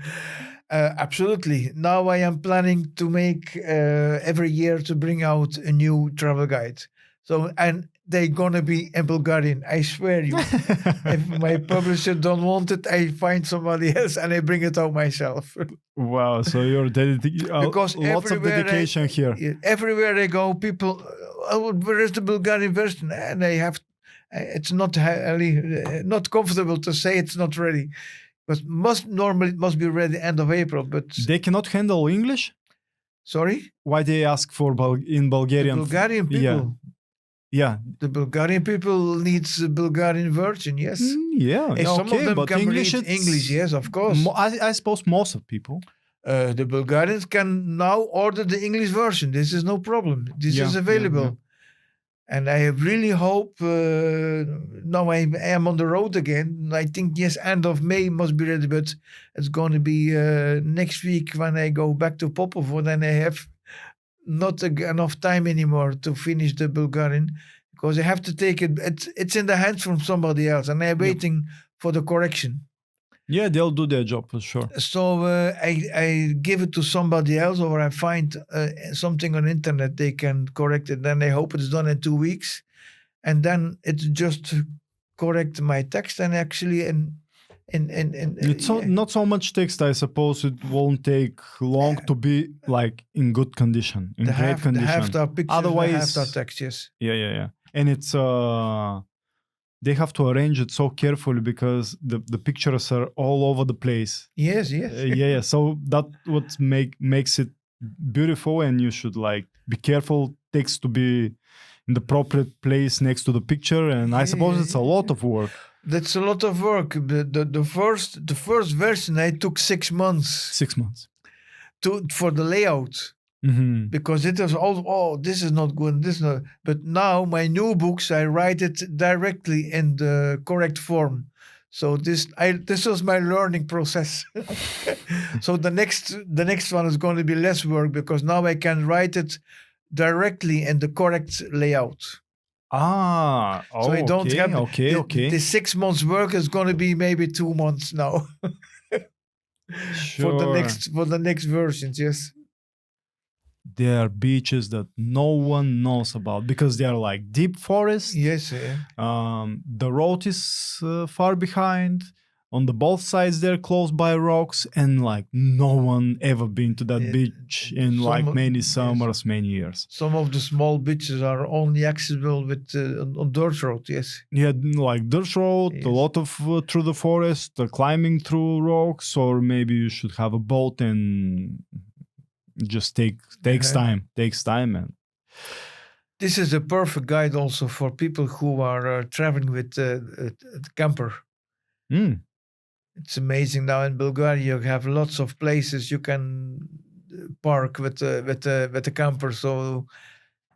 Absolutely. Now I am planning to make every year to bring out a new travel guide. So, and they're gonna be in Bulgarian. I swear you. If my publisher don't want it, I find somebody else and I bring it out myself. Wow! So you're dedicated. Because lots of dedication here. Everywhere I go, people, where is the Bulgarian version? And I have. It's not not comfortable to say it's not ready, but normally it must be ready end of April. But they cannot handle English. Sorry. Why they ask for in Bulgarian? The Bulgarian people. Yeah. The Bulgarian people needs the Bulgarian version, yes. Some of them but can English, read English, yes, of course. I suppose most of people. The Bulgarians can now order the English version. This is no problem. This is available. And I really hope, now I am on the road again. I think, yes, end of May must be ready, but it's going to be next week when I go back to Popovo. Then I have not enough time anymore to finish the Bulgarian because I have to take it. It's in the hands from somebody else, and I'm waiting for the correction. Yeah, they'll do their job for sure. So I give it to somebody else, or I find something on internet they can correct it. Then I hope it's done in 2 weeks, and then it's just correct my text and actually it's not so much text. I suppose it won't take long to be like in good condition, in great condition. Half-star pictures, otherwise half-star text, yes. Yeah. And it's they have to arrange it so carefully because the pictures are all over the place. Yes. Yeah. So that what makes it beautiful, and you should like be careful. Text to be in the appropriate place next to the picture, and I suppose it's a lot of work. That's a lot of work. The first version I took 6 months. 6 months. For the layout. Mm-hmm. Because it was all, this is not good, this is not. But now my new books, I write it directly in the correct form. So this was my learning process. So the next one is going to be less work because now I can write it directly in the correct layout. So I don't have okay. The 6 months work is going to be maybe 2 months now. Sure. For the next versions, yes. There are beaches that no one knows about because they are like deep forest. Yes. The road is far behind. On the both sides, they're close by rocks, and like no one ever been to that beach in like many summers, many years. Some of the small beaches are only accessible with on dirt road. Yes. Yeah, like dirt road, Yes. a lot of through the forest, climbing through rocks, or maybe you should have a boat and just takes time and. This is a perfect guide also for people who are traveling with a camper. It's amazing now in Bulgaria. You have lots of places you can park with a camper. So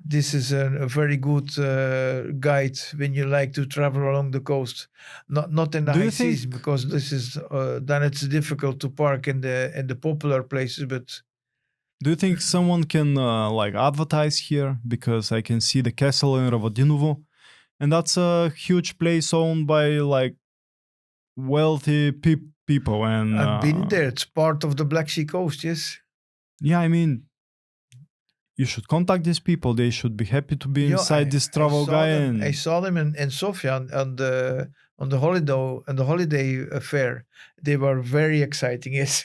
this is a very good guide when you like to travel along the coast. Not in the high season because this is then it's difficult to park in the popular places. But do you think someone can like advertise here? Because I can see the castle in Rezovo, and that's a huge place owned by like wealthy people. And I've been there. It's part of the Black Sea coast. Yes. Yeah, I mean, you should contact these people. They should be happy to be inside this travel guide. I saw them in Sofia on the holiday fair. They were very exciting. Yes.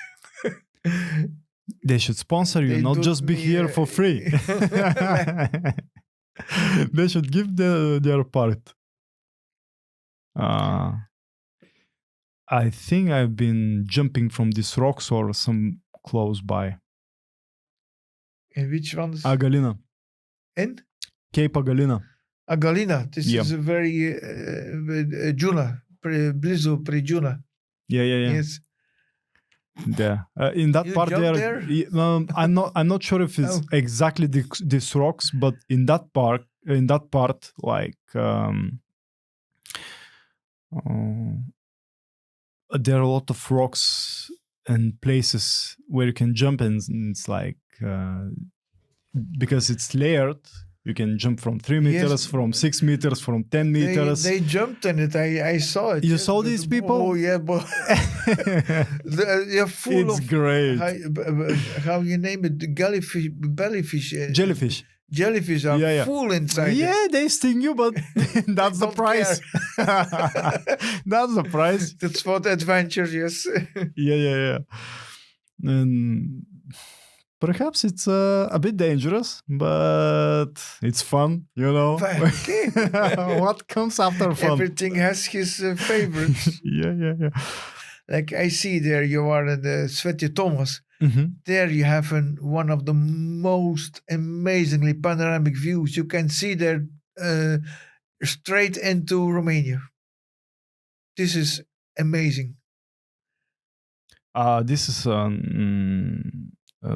They should sponsor you, not just be here for free. They should give their part. I think I've been jumping from these rocks or some close by. And which ones? Agalina. In? Cape Agalina. Agalina. This is a very Juna. Blizu pri Juna. Yeah. Yes. Yeah. In that part there, I'm not sure if it's exactly these rocks, but in that part, like there are a lot of rocks and places where you can jump, and it's like because it's layered. You can jump from 3 meters, from 6 meters, from 10 meters. They jumped in it. I saw it. You saw these people? Oh, yeah. But they're full it's great. How you name it? Jellyfish. Jellyfish are full inside. Yeah, they sting you, but that's the price. That's the price. That's for the adventure, yes. Yeah. And perhaps it's a bit dangerous, but it's fun, you know. What comes after fun? Everything has his favorites. Yeah. Like I see there, you are in the Sveti Thomas. Mm-hmm. There you have one of the most amazingly panoramic views. You can see there straight into Romania. This is amazing. This is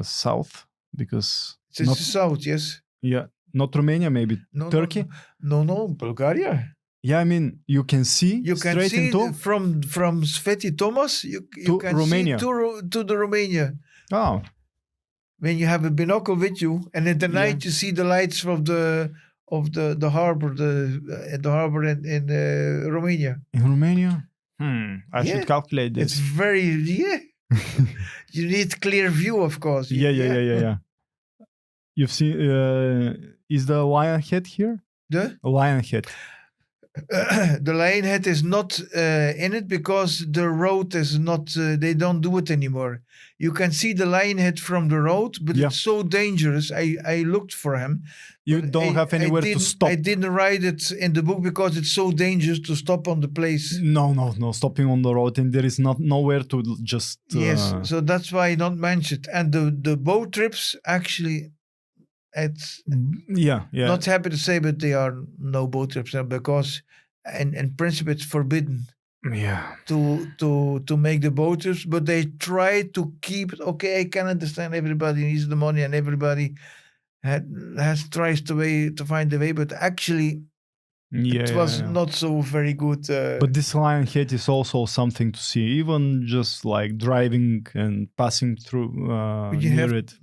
south, because it's south, yes. Yeah, not Romania, maybe Turkey. No, Bulgaria. Yeah, I mean, you can see straight into from Sveti Thomas. You can Romania. See to the Romania. Oh, when you have a binocle with you, and at the night you see the lights of the harbor, the harbor in Romania. In Romania, I should calculate this. It's very You need clear view, of course. Yeah. You've seen? Is the lion head here? The lion head. The lion head is not in it because the road is not. They don't do it anymore. You can see the lion head from the road, but it's so dangerous. I looked for him. You don't have anywhere to stop. I didn't write it in the book because it's so dangerous to stop on the place. No, stopping on the road, and there is nowhere to just. Yes, so that's why I don't mention it. And the boat trips actually. It's not happy to say, but they are no boat trips now because, in principle, it's forbidden. Yeah. To make the boat trips, but they try to keep it. Okay, I can understand everybody needs the money and everybody tries to find a way, but actually, Yeah, it was not so very good. But this lion head is also something to see, even just like driving and passing through near it.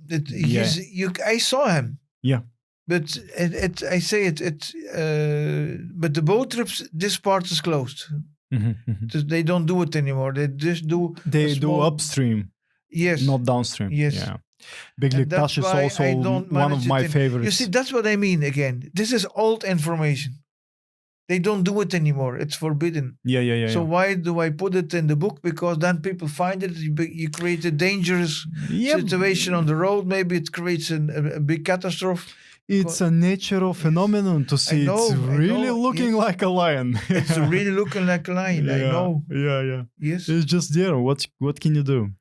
I saw him. Yeah. But but the boat trips, this part is closed. They don't do it anymore. They just do. They do upstream. Yes. Not downstream. Yes. Yeah. Bygliktash is also one of my favorites. You see, that's what I mean again. This is old information. They don't do it anymore. It's forbidden. Yeah. So why do I put it in the book? Because then people find it. You create a dangerous situation on the road. Maybe it creates a big catastrophe. It's a natural phenomenon to see. It's really looking like a lion. It's really looking like a lion. I know. Yeah. Yes. It's just there. What can you do?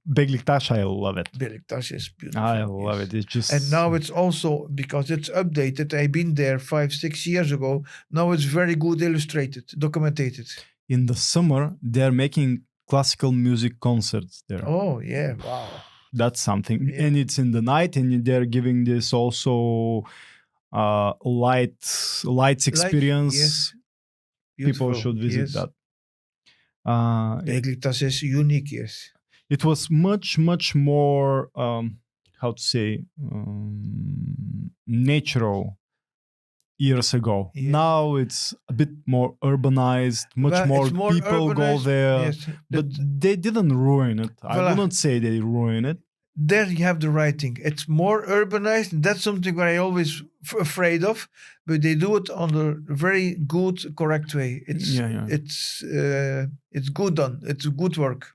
Bygliktash, I love it. Bygliktash is beautiful. I love it. It's just, and now it's also, because it's updated. I've been there 5-6 years ago. Now it's very good illustrated, documented. In the summer, they're making classical music concerts there. Oh yeah! Wow. That's something. Yeah. And it's in the night, and they're giving this also lights experience. Yes. People should visit that. Bygliktash is unique, yes. It was much more, natural years ago. Yes. Now it's a bit more urbanized, much more people go there. Yes. But they didn't ruin it. I wouldn't say they ruined it. There you have the right thing. It's more urbanized. And that's something where I always afraid of. But they do it on a very good, correct way. It's good done. It's good work.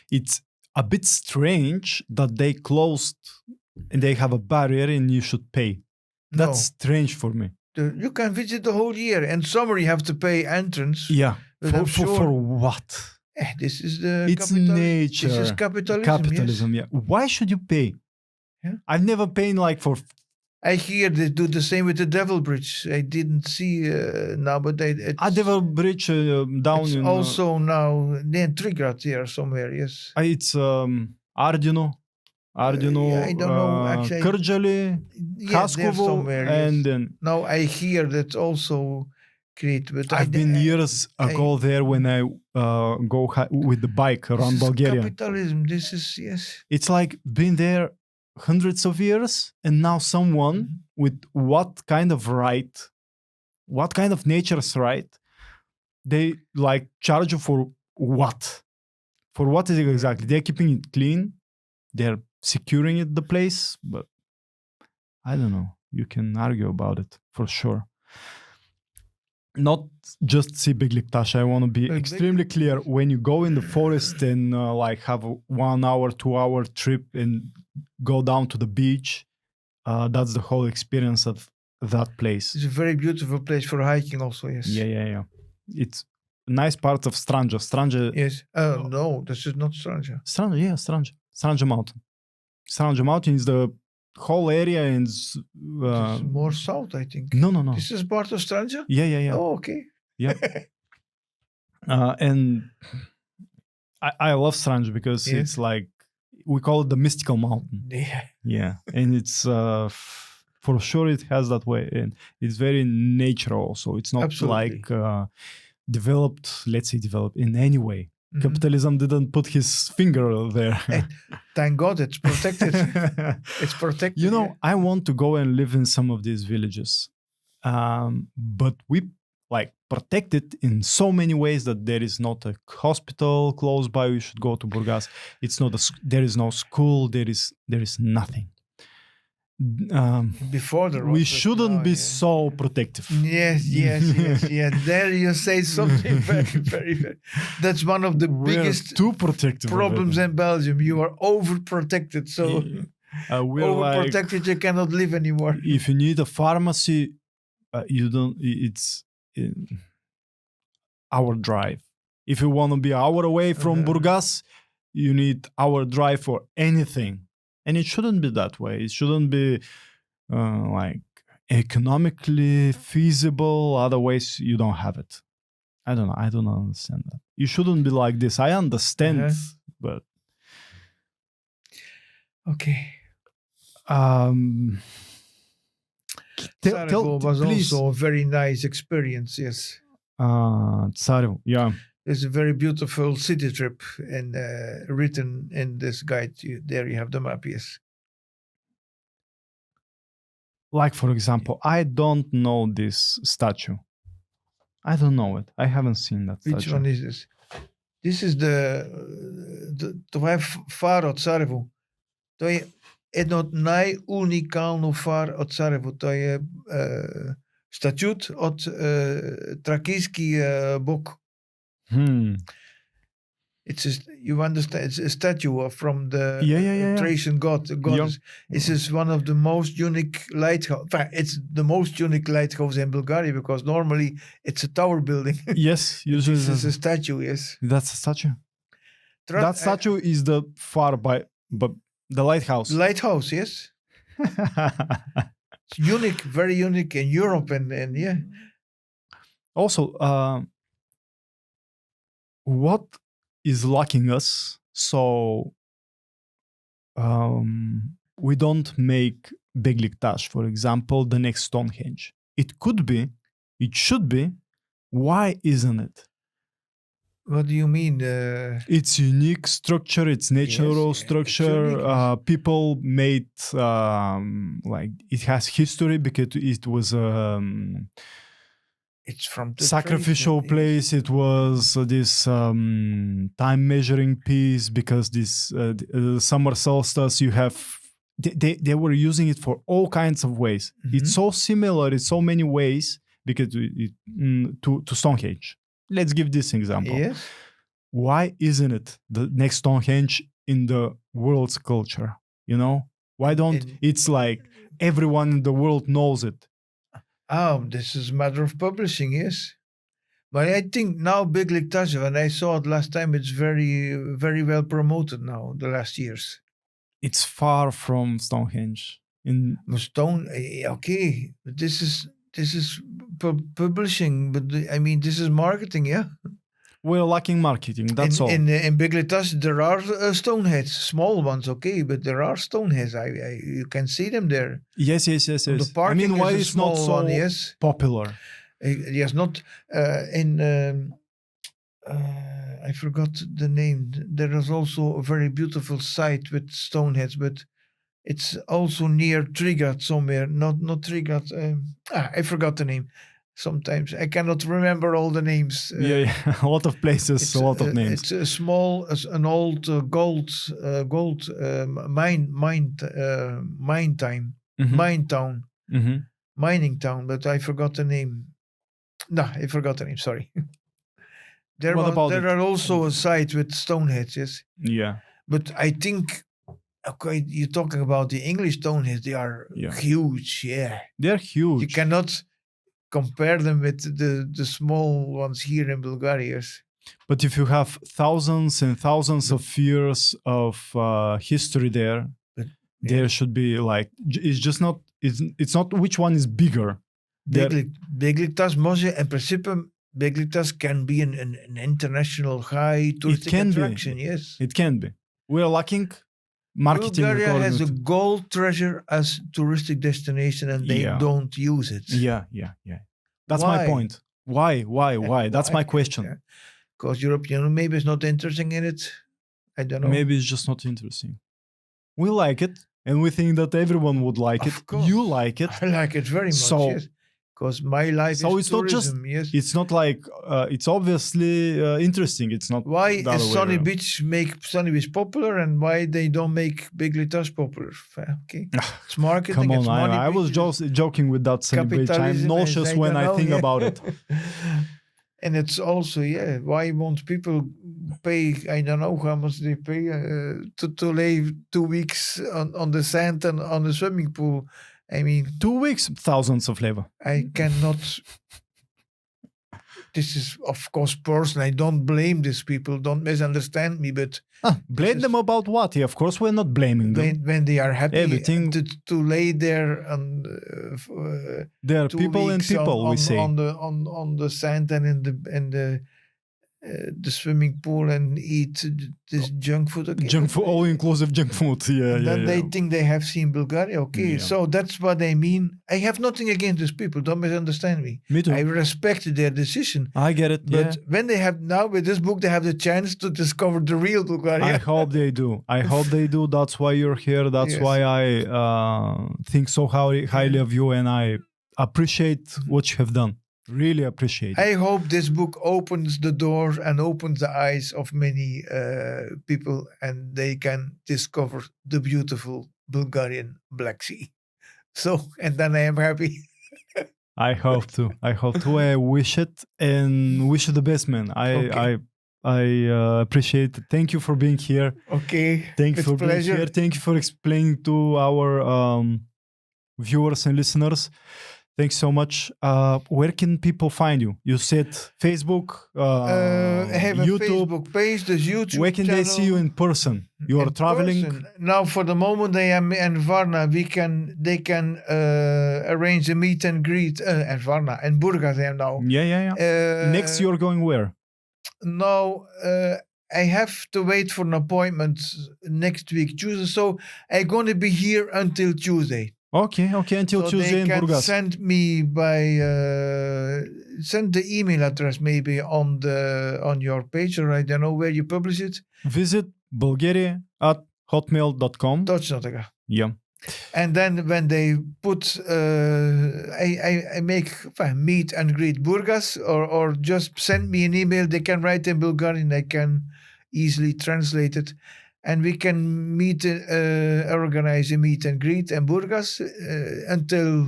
It's a bit strange that they closed and they have a barrier and you should pay. That's strange for me. You can visit the whole year. In summer you have to pay entrance. Yeah. For what? This is the it's nature. This is capitalism. Capitalism, yes. Yeah. Why should you pay? Yeah. I've never paid like for. I hear they do the same with the Devil Bridge. I didn't see now, but Devil Bridge down it's in. Also now in Trigrad here somewhere. Yes. It's Ardino. I don't know actually. Kırjali, Haskovo, and then. Now I hear that also. Great, but I've been years ago there when I go with the bike around Bulgaria. Capitalism, this is, yes. It's like been there hundreds of years, and now someone with what kind of nature's right, they like charge you for what? For what is it exactly? They're keeping it clean, they're securing it, the place, but I don't know. You can argue about it for sure. Not just see Bygliktash. I want to be extremely clear. When you go in the forest and like have a 1 hour, 2 hour trip and go down to the beach, that's the whole experience of that place. It's a very beautiful place for hiking also, yes. Yeah. It's a nice part of Stranja. Yes. No, this is not Stranja. Stranja Mountain. Stranja Mountain is the whole area in more south, I think. No. This is part of Stranja? Yeah. Oh, okay. Yeah. And I love Stranja because it's like, we call it the mystical mountain. Yeah. And it's for sure it has that way, and it's very natural also. It's not like developed in any way. Capitalism didn't put his finger there. Thank God it's protected. It's protected. You know, I want to go and live in some of these villages. But we like protect it in so many ways that there is not a hospital close by. We should go to Burgas. It's not there is no school. There is nothing. Before the we shouldn't be so protective. Yes. There you say something very. That's one of the biggest too protective problems in Belgium. You are overprotected, so overprotected you cannot live anymore. If you need a pharmacy, you don't. It's hour drive. If you want to be an hour away from Burgas, you need hour drive for anything. And it shouldn't be that way. It shouldn't be like economically feasible. Otherwise, you don't have it. I don't know. I don't understand that. You shouldn't be like this. I understand, but okay. Tsarevo was also a very nice experience, yes. Tsarevo, yeah. It's a very beautiful city trip and written in this guide. There you have the map, yes. Like, for example, I don't know this statue. I don't know it. I haven't seen that statue. Which one is this? This is това е фар от Tsarevo. Той е едно от най-уникално фар от Tsarevo. Той е статют от тракийски бог. It's you understand? It's a statue from the Thracian goddess. This is one of the most unique lighthouse. In fact, it's the most unique lighthouse in Bulgaria because normally it's a tower building. Yes, usually this is a statue. Yes, that's a statue. That statue is the far by the lighthouse. Lighthouse, yes. It's unique, very unique in Europe, and yeah. Also, what is lacking us so we don't make Beşiktaş, for example, the next Stonehenge? It could be, it should be. Why isn't it? What do you mean? It's unique structure, it's natural structure. People made like it has history because it was it's from the sacrificial place. It was this time measuring piece because this summer solstice you have they were using it for all kinds of ways. It's so similar in so many ways because to Stonehenge. Let's give this example. Yes. Why isn't it the next Stonehenge in the world's culture? You know, why don't it's like everyone in the world knows it? Oh, this is a matter of publishing, yes. But I think now Beşiktaş, when I saw it last time, it's very, very well promoted now, the last years. It's far from Stonehenge. Okay, but this is publishing, but I mean, this is marketing, yeah? We're lacking marketing, that's all. In Beşiktaş, there are stoneheads, small ones, okay, but there are stoneheads. You can see them there. Yes. The parking I mean, why is it's not so one, yes? popular? Yes, not I forgot the name. There is also a very beautiful site with stoneheads, but it's also near Trigat somewhere. Not Trigat. I forgot the name. Sometimes I cannot remember all the names. A lot of places, a lot of names. It's a small, an old gold mine town, mining town. But I forgot the name. No, I forgot the name. Sorry. There are also a site with stoneheads. Yes. Yeah. But I think. Okay, you're talking about the English stoneheads. They are huge. Yeah. They're huge. You cannot compare them with the small ones here in Bulgaria. But if you have thousands and thousands of years of history there, there should be like it's just not it's not which one is bigger. Beşiktaş може in principe Beşiktaş can be an international high touristic attraction. Yes, it can be. We're lacking marketing. Bulgaria has a gold treasure as touristic destination, and they don't use it. Yeah. That's my point. Why? That's my question. Because European maybe it's not interesting in it. I don't know. Maybe it's just not interesting. We like it, and we think that everyone would like it. Course. You like it. I like it very much. Yes. Because my life is it's tourism, not just, yes. It's not like, it's obviously interesting. It's not. Why is Sunny Beach popular and why they don't make Beşiktaş popular? Okay. It's marketing. Come on, it's money. I was just joking with that Sunny Beach. I'm nauseous when I think about it. And it's also, why won't people pay, I don't know how much they pay to lay 2 weeks on the sand and on the swimming pool. I mean, 2 weeks, thousands of leva. I cannot. This is, of course, personal. I don't blame these people. Don't misunderstand me. But blame them about what? Yeah, of course, we're not blaming them. When they are happy to lay there and there are people and people. We say on the sand and in the the swimming pool and eat this junk food again. Junk food, all-inclusive junk food. Yeah, Then they think they have seen Bulgaria. Okay, so that's what I mean. I have nothing against these people. Don't misunderstand me. Me too. I respect their decision. I get it. But when they have now with this book, they have the chance to discover the real Bulgaria. I hope they do. I hope they do. That's why you're here. That's why I think so highly of you, and I appreciate what you have done. Really appreciate it. I hope this book opens the door and opens the eyes of many people, and they can discover the beautiful Bulgarian Black Sea. So, and then I am happy. I hope to. I wish it and wish you the best, man. I appreciate it. Thank you for being here. Okay. Thank you for pleasure. being here. Thank you for explaining to our viewers and listeners. Thanks so much. Where can people find you? You said Facebook, I have a YouTube. Facebook page, there's YouTube Where can they see you in person? You are traveling. Person. Now, for the moment, I am in Varna. They can arrange a meet and greet at Varna and Burgas. I am now. Yeah. Next, you're going where? No, I have to wait for an appointment next week, Tuesday. So I'm going to be here until Tuesday. Okay, until Tuesday in Burgas. Send me by send the email address maybe on your page, or I don't know where you publish it. Visit bulgaria@hotmail.com. Точно така. Yeah. And then when they put, I make meet and greet Burgas, or just send me an email. They can write in Bulgarian. I can easily translate it. And we can organize a meet and greet in Burgas until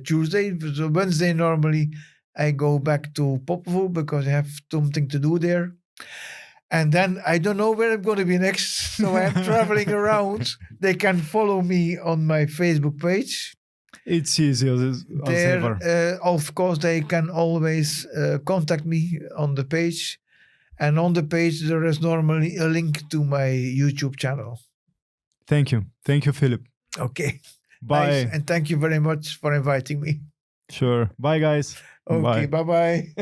Tuesday. So Wednesday, normally, I go back to Popovo because I have something to do there. And then I don't know where I'm going to be next. So I'm traveling around. They can follow me on my Facebook page. It's easy as ever. Of course, they can always contact me on the page. And on the page, there is normally a link to my YouTube channel. Thank you, Philip. Okay. Bye. Nice. And thank you very much for inviting me. Sure. Bye, guys. Okay, bye-bye.